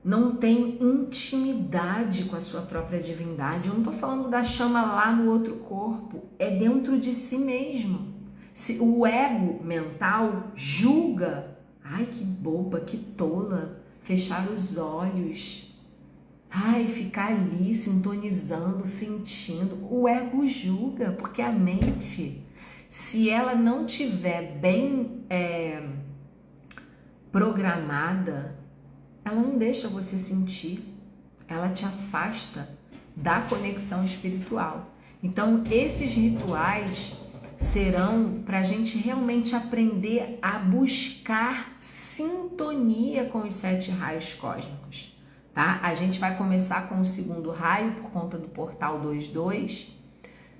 não tem intimidade com a sua própria divindade. Eu não tô falando da chama lá no outro corpo, é dentro de si mesmo. O ego mental julga, ai que boba, que tola, fechar os olhos, ficar ali sintonizando, sentindo. O ego julga, porque a mente, se ela não tiver bem programada, ela não deixa você sentir, ela te afasta da conexão espiritual. Então, esses rituais serão para a gente realmente aprender a buscar sintonia com os 7 raios cósmicos, tá? A gente vai começar com o 2º raio por conta do portal 22,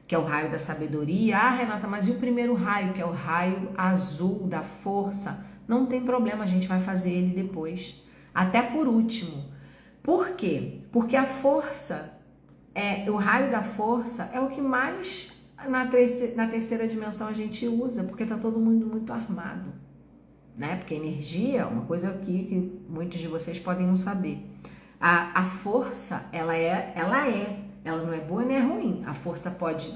que é o raio da sabedoria. Renata, mas e o 1º raio, que é o raio azul da força? Não tem problema, a gente vai fazer ele depois, até por último. Por quê? Porque a força, o raio da força é o que mais na 3ª dimensão a gente usa, porque tá todo mundo muito armado, né? Porque energia é uma coisa aqui que muitos de vocês podem não saber. A força, ela não é boa nem é ruim. A força pode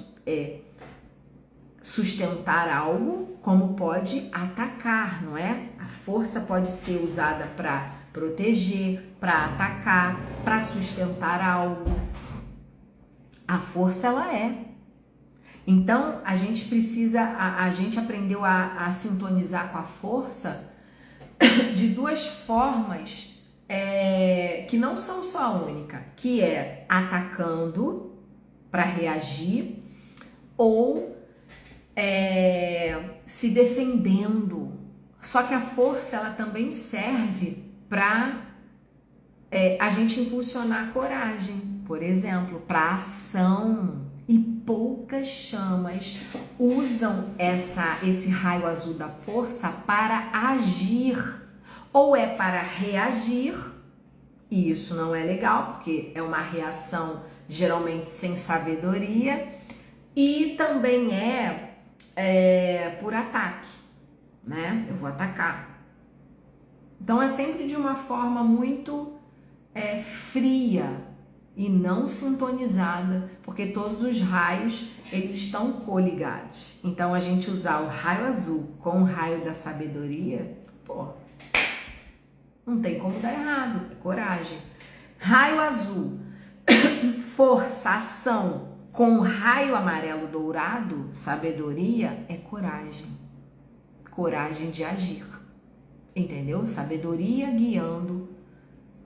sustentar algo, como pode atacar, não é? A força pode ser usada para proteger, para atacar, para sustentar algo. A força, ela é. Então, a gente precisa, a gente aprendeu a sintonizar com a força de 2 formas que não são só a única, que é atacando para reagir ou se defendendo. Só que a força, ela também serve para a gente impulsionar a coragem, por exemplo, para ação. E poucas chamas usam esse raio azul da força para agir, ou é para reagir, e isso não é legal, porque é uma reação geralmente sem sabedoria, e também por ataque, né? Eu vou atacar. Então é sempre de uma forma muito fria e não sintonizada, porque todos os raios, eles estão coligados. Então, a gente usar o raio azul com o raio da sabedoria, não tem como dar errado, é coragem. Raio azul, força, ação, com o raio amarelo dourado, sabedoria, é coragem. Coragem de agir, entendeu? Sabedoria guiando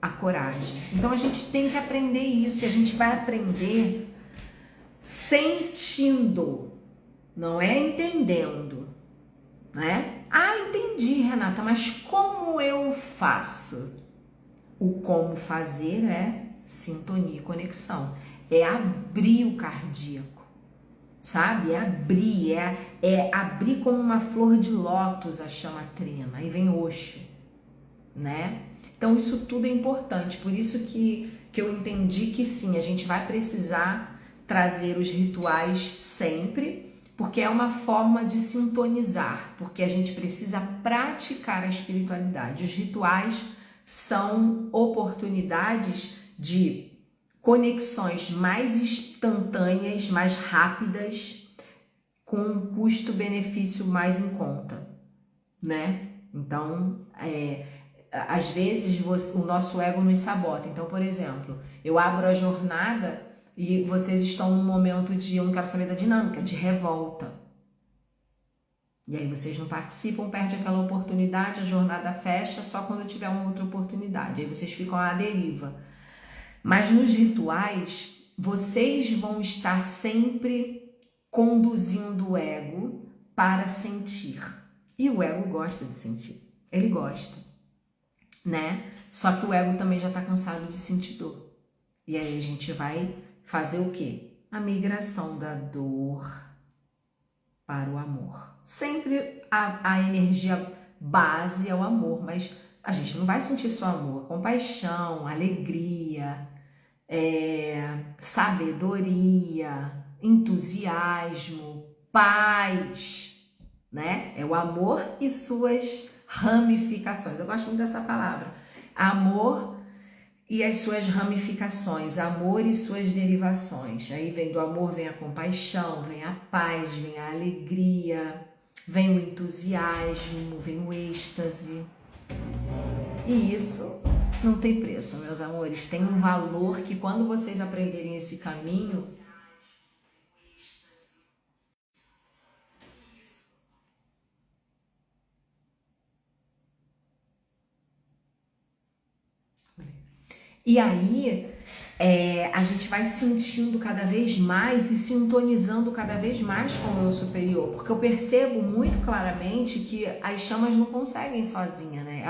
a coragem. Então a gente tem que aprender isso, e a gente vai aprender sentindo, não é entendendo, né? Entendi, Renata, mas como eu faço? O como fazer é sintonia e conexão, é abrir o cardíaco, sabe? É abrir como uma flor de lótus a chama trina, aí vem Osho, né? Então, isso tudo é importante, por isso que eu entendi que sim, a gente vai precisar trazer os rituais sempre, porque é uma forma de sintonizar, porque a gente precisa praticar a espiritualidade. Os rituais são oportunidades de conexões mais instantâneas, mais rápidas, com um custo-benefício mais em conta, né? Então, às vezes o nosso ego nos sabota. Então, por exemplo, eu abro a jornada e vocês estão num momento de eu não quero saber da dinâmica, de revolta. E aí vocês não participam, perde aquela oportunidade, a jornada fecha só quando tiver uma outra oportunidade. Aí vocês ficam à deriva. Mas nos rituais, vocês vão estar sempre conduzindo o ego para sentir. E o ego gosta de sentir. Ele gosta, né? Só que o ego também já está cansado de sentir dor. E aí a gente vai fazer o quê? A migração da dor para o amor. Sempre a energia base é o amor, mas a gente não vai sentir só amor, compaixão, alegria, sabedoria, entusiasmo, paz, né? É o amor e suas ramificações. Eu gosto muito dessa palavra. Amor e as suas ramificações, amor e suas derivações. Aí vem do amor, vem a compaixão, vem a paz, vem a alegria, vem o entusiasmo, vem o êxtase. E isso não tem preço, meus amores. Tem um valor que quando vocês aprenderem esse caminho, e aí a gente vai sentindo cada vez mais e sintonizando cada vez mais com o eu superior, porque eu percebo muito claramente que as chamas não conseguem sozinha, né?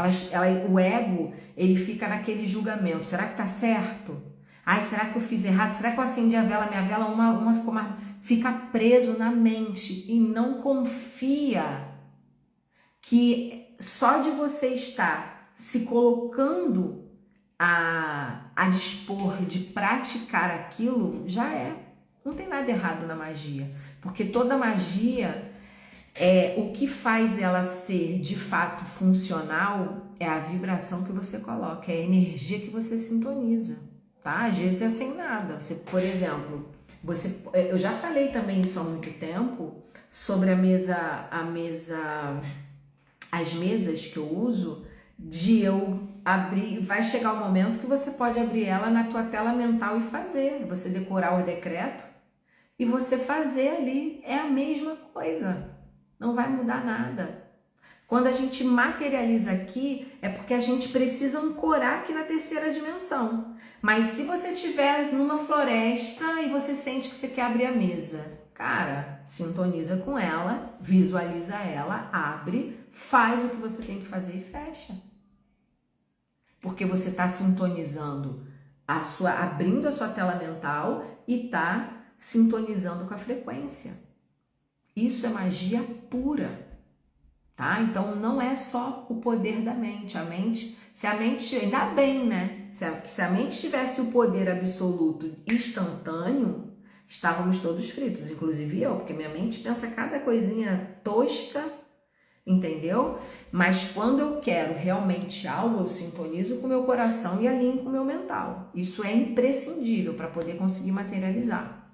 O ego, ele fica naquele julgamento. Será que tá certo? Ai, será que eu fiz errado? Será que eu acendi a vela? Minha vela, uma ficou mais... Fica preso na mente e não confia que só de você estar se colocando a dispor de praticar aquilo, já não tem nada errado na magia, porque toda magia, o que faz ela ser de fato funcional é a vibração que você coloca, é a energia que você sintoniza, tá? Às vezes é sem nada. Você, por exemplo, eu já falei também isso há muito tempo sobre as mesas que eu uso, de eu abrir, vai chegar um momento que você pode abrir ela na tua tela mental e fazer, você decorar o decreto e você fazer ali, é a mesma coisa, não vai mudar nada. Quando a gente materializa aqui, é porque a gente precisa ancorar aqui na terceira dimensão. Mas se você estiver numa floresta e você sente que você quer abrir a mesa, cara, sintoniza com ela, visualiza ela, abre, faz o que você tem que fazer e fecha. Porque você está sintonizando, abrindo a sua tela mental e está sintonizando com a frequência. Isso é magia pura, tá? Então não é só o poder da mente. Se a mente, ainda bem, né? Se a mente tivesse o poder absoluto instantâneo, estávamos todos fritos, inclusive eu, porque minha mente pensa cada coisinha tosca, entendeu? Mas quando eu quero realmente algo, eu sintonizo com o meu coração e alinho com o meu mental. Isso é imprescindível para poder conseguir materializar.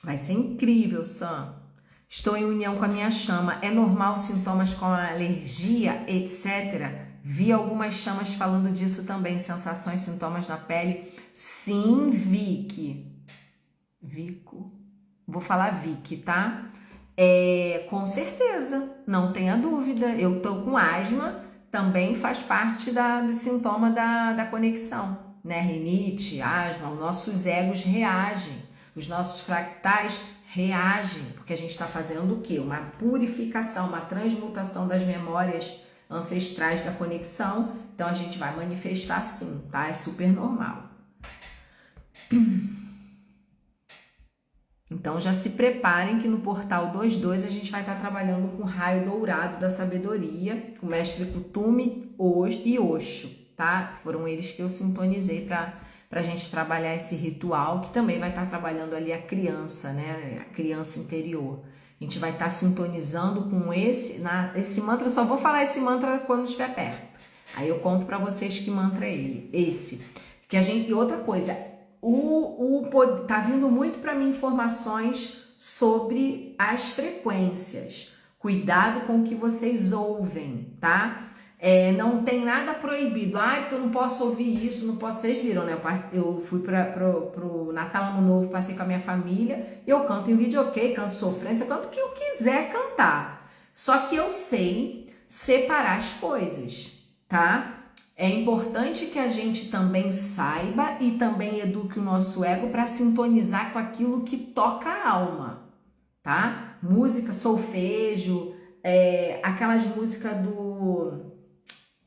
Vai ser incrível, Sam. Estou em união com a minha chama. É normal sintomas como alergia, etc. Vi algumas chamas falando disso também. Sensações, sintomas na pele. Sim, Vico. Vou falar Vicky, tá? Com certeza, não tenha dúvida. Eu tô com asma, também faz parte do sintoma da conexão, né? Rinite, asma, os nossos egos reagem, os nossos fractais reagem, porque a gente está fazendo o quê? Uma purificação, uma transmutação das memórias ancestrais da conexão. Então a gente vai manifestar sim, tá? É super normal. Então já se preparem que no portal 22 a gente vai estar trabalhando com o raio dourado da sabedoria, com o mestre Kuthumi e Osho, tá? Foram eles que eu sintonizei para a gente trabalhar esse ritual, que também vai estar trabalhando ali a criança, né? A criança interior. A gente vai estar sintonizando com esse mantra. Só vou falar esse mantra quando estiver perto. Aí eu conto para vocês que mantra é ele. Esse. Que a gente, e outra coisa, tá vindo muito para mim informações sobre as frequências. Cuidado com o que vocês ouvem, tá? Não tem nada proibido. Porque eu não posso ouvir isso, não posso. Vocês viram, né? Eu fui pro Natal, Ano Novo, passei com a minha família. Eu canto em videokê, canto sofrência, canto o que eu quiser cantar. Só que eu sei separar as coisas, tá? É importante que a gente também saiba e também eduque o nosso ego para sintonizar com aquilo que toca a alma, tá? Música, solfejo, aquelas músicas do...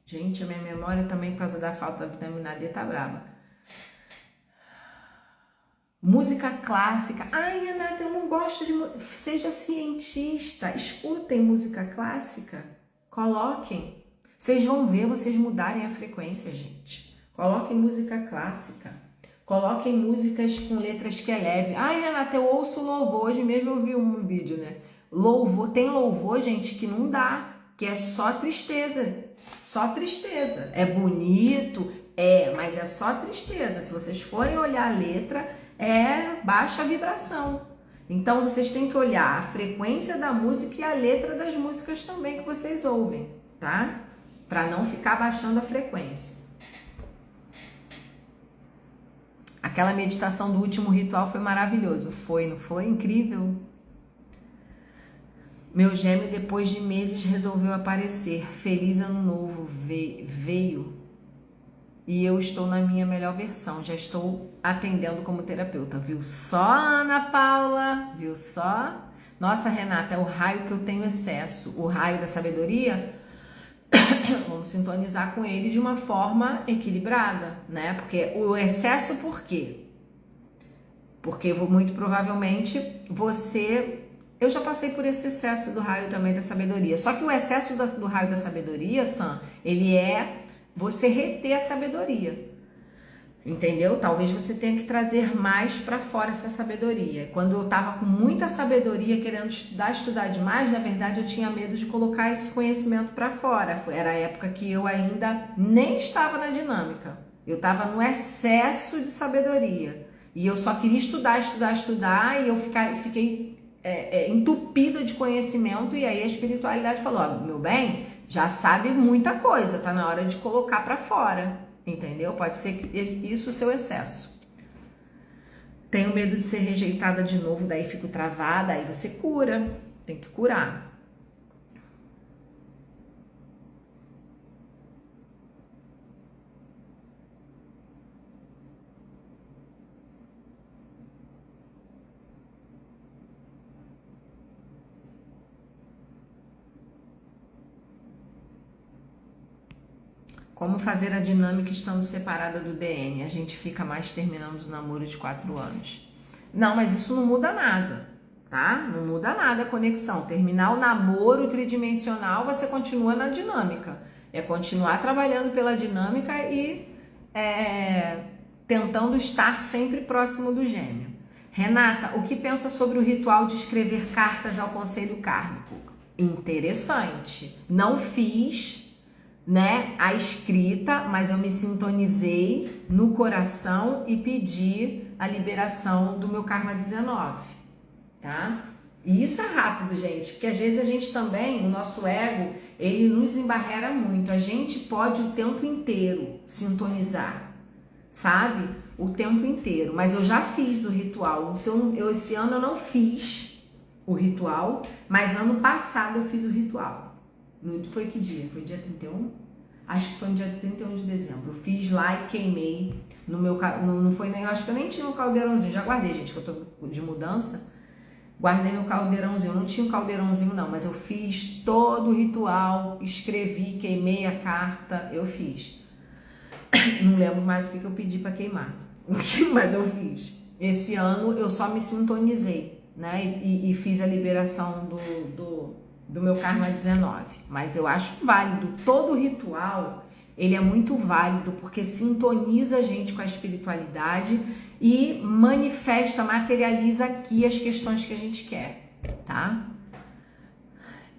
Gente, a minha memória também, por causa da falta da vitamina D, tá brava. Música clássica. Ai, Renata, eu não gosto de... Seja cientista, escutem música clássica, coloquem. Vocês vão ver vocês mudarem a frequência, gente. Coloquem música clássica. Coloquem músicas com letras que é leve. Ai, Renata, eu ouço louvor. Hoje mesmo eu vi um vídeo, né? Louvor. Tem louvor, gente, que não dá. Que é só tristeza. Só tristeza. É bonito, mas é só tristeza. Se vocês forem olhar a letra, é baixa vibração. Então, vocês têm que olhar a frequência da música e a letra das músicas também que vocês ouvem, tá? Para não ficar baixando a frequência. Aquela meditação do último ritual foi maravilhoso. Foi, não foi? Incrível. Meu gêmeo, depois de meses, resolveu aparecer. Feliz ano novo. Veio. E eu estou na minha melhor versão. Já estou atendendo como terapeuta. Viu só, Ana Paula? Viu só? Nossa, Renata, é o raio que eu tenho excesso. O raio da sabedoria... Vamos sintonizar com ele de uma forma equilibrada, né? Porque o excesso, por quê? Porque muito provavelmente eu já passei por esse excesso do raio também da sabedoria. Só que o excesso do raio da sabedoria, Sam, ele é você reter a sabedoria. Entendeu? Talvez você tenha que trazer mais para fora essa sabedoria. Quando eu tava com muita sabedoria, querendo estudar demais, na verdade eu tinha medo de colocar esse conhecimento para fora. Era a época que eu ainda nem estava na dinâmica. Eu estava no excesso de sabedoria. E eu só queria estudar, e eu fiquei entupida de conhecimento. E aí a espiritualidade falou, meu bem, já sabe muita coisa, tá na hora de colocar para fora. Entendeu? Pode ser isso o seu excesso. Tenho medo de ser rejeitada de novo, daí fico travada, aí você cura. Tem que curar. Como fazer a dinâmica estando separada do DM? A gente fica mais, terminamos o namoro de 4 anos. Não, mas isso não muda nada, tá? Não muda nada a conexão. Terminar o namoro tridimensional, você continua na dinâmica. É continuar trabalhando pela dinâmica e tentando estar sempre próximo do gêmeo. Renata, o que pensa sobre o ritual de escrever cartas ao conselho kármico? Interessante. Não fiz... a escrita, mas eu me sintonizei no coração e pedi a liberação do meu karma 19, tá? E isso é rápido, gente, porque às vezes a gente também, o nosso ego, ele nos embarrera muito. A gente pode o tempo inteiro sintonizar, sabe? O tempo inteiro, mas eu já fiz o ritual. Esse ano eu não fiz o ritual, mas ano passado eu fiz o ritual. Foi que dia? Foi dia 31? Acho que foi no dia 31 de dezembro. Eu fiz lá e queimei no meu... Não foi nem... Eu acho que eu nem tinha um caldeirãozinho. Já guardei, gente, que eu tô de mudança. Guardei meu caldeirãozinho. Eu não tinha um caldeirãozinho, não. Mas eu fiz todo o ritual. Escrevi, queimei a carta. Eu fiz. Não lembro mais o que eu pedi pra queimar. Mas eu fiz. Esse ano eu só me sintonizei, né? E fiz a liberação do meu karma 19, mas eu acho válido, todo ritual, ele é muito válido, porque sintoniza a gente com a espiritualidade e manifesta, materializa aqui as questões que a gente quer, tá?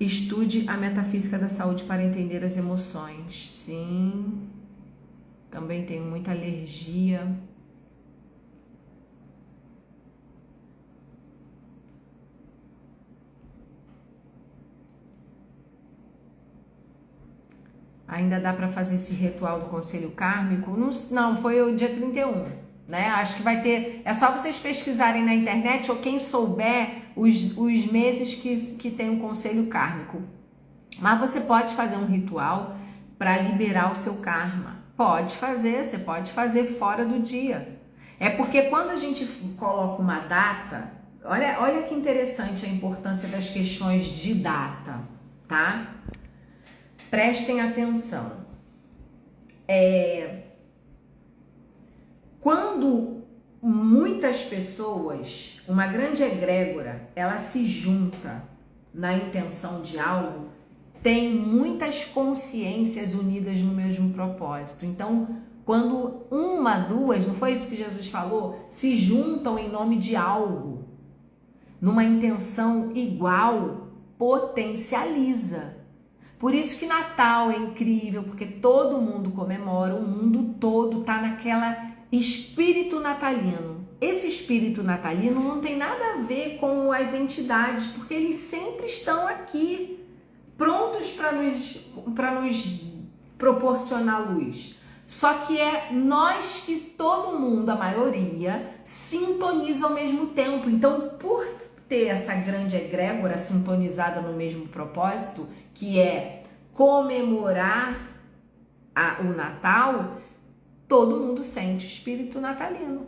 Estude a metafísica da saúde para entender as emoções, sim. Também tenho muita alergia. Ainda dá para fazer esse ritual do conselho kármico? Não, foi o dia 31, né? Acho que vai ter... É só vocês pesquisarem na internet ou quem souber os meses que tem o conselho kármico. Mas você pode fazer um ritual para liberar o seu karma. Pode fazer, você pode fazer fora do dia. É porque quando a gente coloca uma data... Olha que interessante a importância das questões de data, tá? Prestem atenção. Quando muitas pessoas, uma grande egrégora, ela se junta na intenção de algo, tem muitas consciências unidas no mesmo propósito. Então, quando uma, duas, não foi isso que Jesus falou? Se juntam em nome de algo, numa intenção igual, potencializa. Por isso que Natal é incrível, porque todo mundo comemora, o mundo todo tá naquela espírito natalino. Esse espírito natalino não tem nada a ver com as entidades, porque eles sempre estão aqui, prontos para nos proporcionar luz. Só que é nós que todo mundo, a maioria, sintoniza ao mesmo tempo. Então, por ter essa grande egrégora sintonizada no mesmo propósito, que é comemorar o Natal, todo mundo sente o espírito natalino,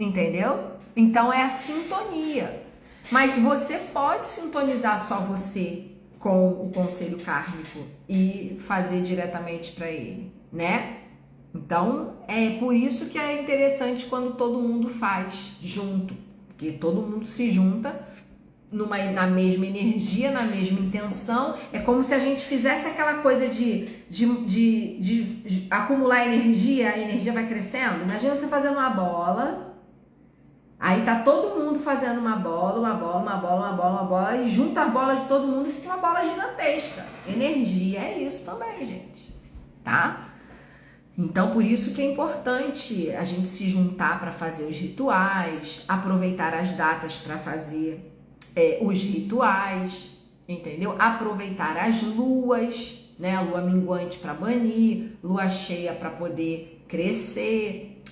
entendeu? Então é a sintonia. Mas você pode sintonizar só você com o conselho kármico e fazer diretamente para ele, né? Então é por isso que é interessante quando todo mundo faz junto, porque todo mundo se junta na mesma energia, na mesma intenção. É como se a gente fizesse aquela coisa de acumular energia, a energia vai crescendo. Imagina você fazendo uma bola, aí tá todo mundo fazendo uma bola, e junta a bola de todo mundo e fica uma bola gigantesca. Energia é isso também, gente, tá? Então, por isso que é importante a gente se juntar para fazer os rituais, aproveitar as datas para fazer os rituais, entendeu? Aproveitar as luas, né? A lua minguante para banir, lua cheia para poder crescer,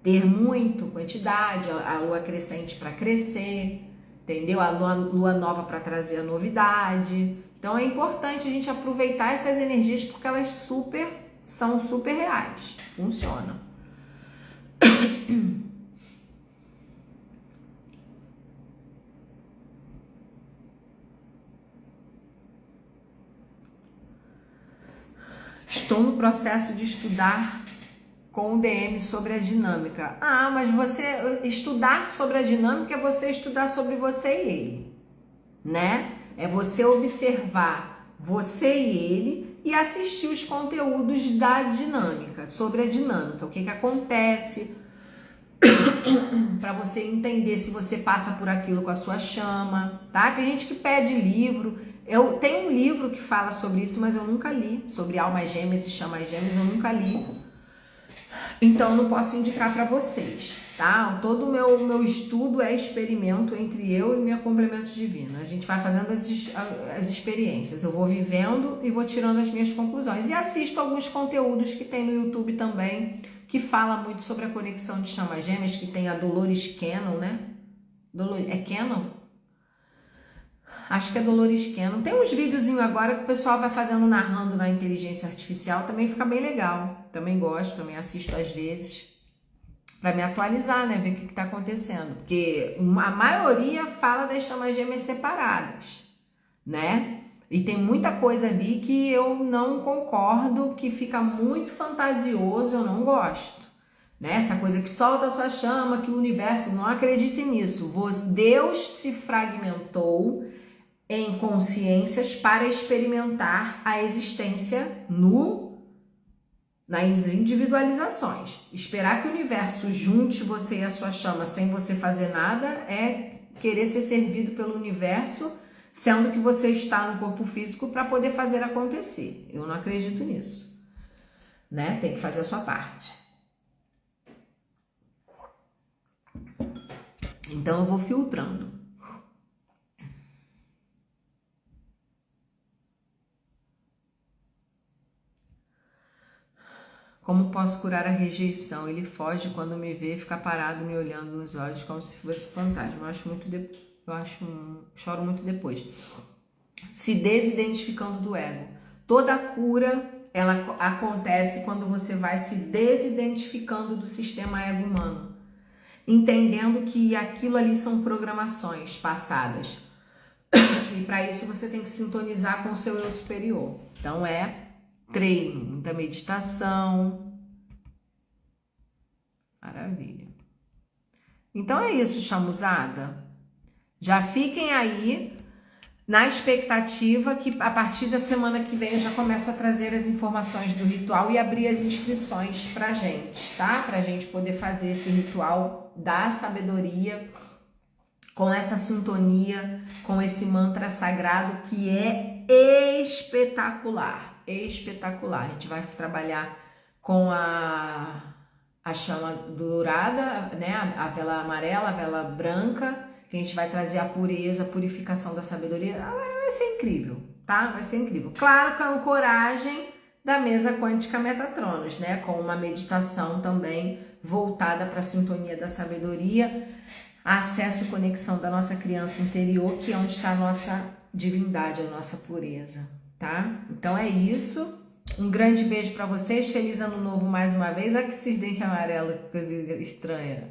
ter muito quantidade, a lua crescente para crescer, entendeu? A lua nova para trazer a novidade. Então é importante a gente aproveitar essas energias porque elas são super reais, funcionam. Estou no processo de estudar com o DM sobre a dinâmica. Ah, mas você estudar sobre a dinâmica é você estudar sobre você e ele, né? É você observar você e ele e assistir os conteúdos da dinâmica, sobre a dinâmica, o que acontece, para você entender se você passa por aquilo com a sua chama, tá? Tem gente que pede livro. Eu tenho um livro que fala sobre isso, mas eu nunca li, sobre almas gêmeas e chamas gêmeas, eu nunca li. Então não posso indicar para vocês, tá? Todo o meu estudo é experimento entre eu e meu complemento divino. A gente vai fazendo as experiências, eu vou vivendo e vou tirando as minhas conclusões. E assisto alguns conteúdos que tem no YouTube também, que fala muito sobre a conexão de chamas gêmeas, que tem a Dolores Cannon, né? É Cannon? Acho que é Dolores Cannon. Tem uns videozinhos agora que o pessoal vai fazendo, narrando na inteligência artificial, também fica bem legal. Também gosto, também assisto às vezes, para me atualizar, né? Ver o que tá acontecendo. Porque a maioria fala das chamas gêmeas separadas, né? E tem muita coisa ali que eu não concordo, que fica muito fantasioso, eu não gosto. Né? Essa coisa que solta a sua chama, que o universo não acredita nisso. Deus se fragmentou em consciências para experimentar a existência nas individualizações. Esperar que o universo junte você e a sua chama sem você fazer nada é querer ser servido pelo universo, sendo que você está no corpo físico para poder fazer acontecer. Eu não acredito nisso. né? Tem que fazer a sua parte. Então eu vou filtrando. Como posso curar a rejeição? Ele foge quando me vê, fica parado me olhando nos olhos como se fosse fantasma. Choro muito depois. Se desidentificando do ego. Toda cura, ela acontece quando você vai se desidentificando do sistema ego humano, entendendo que aquilo ali são programações passadas. E para isso você tem que sintonizar com o seu eu superior. Então é treino, muita meditação. Maravilha. Então é isso, chamuzada. Já fiquem aí na expectativa que a partir da semana que vem eu já começo a trazer as informações do ritual e abrir as inscrições pra gente, tá? Pra gente poder fazer esse ritual da sabedoria com essa sintonia, com esse mantra sagrado que é espetacular. Espetacular. A gente vai trabalhar com a chama dourada, né? A vela amarela, a vela branca, que a gente vai trazer a pureza, a purificação da sabedoria. Vai ser incrível, tá? Vai ser incrível. Claro, com a coragem da mesa quântica Metatronos, né? Com uma meditação também voltada para a sintonia da sabedoria, acesso e conexão da nossa criança interior, que é onde está a nossa divindade, a nossa pureza, tá? Então é isso. Um grande beijo para vocês. Feliz ano novo mais uma vez. Olha que esses dentes amarelos, que coisa estranha.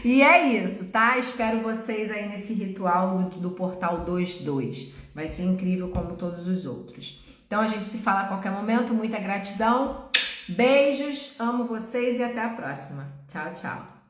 E é isso, tá? Espero vocês aí nesse ritual do Portal 22. Vai ser incrível como todos os outros. Então a gente se fala a qualquer momento. Muita gratidão. Beijos, amo vocês e até a próxima. Tchau, tchau.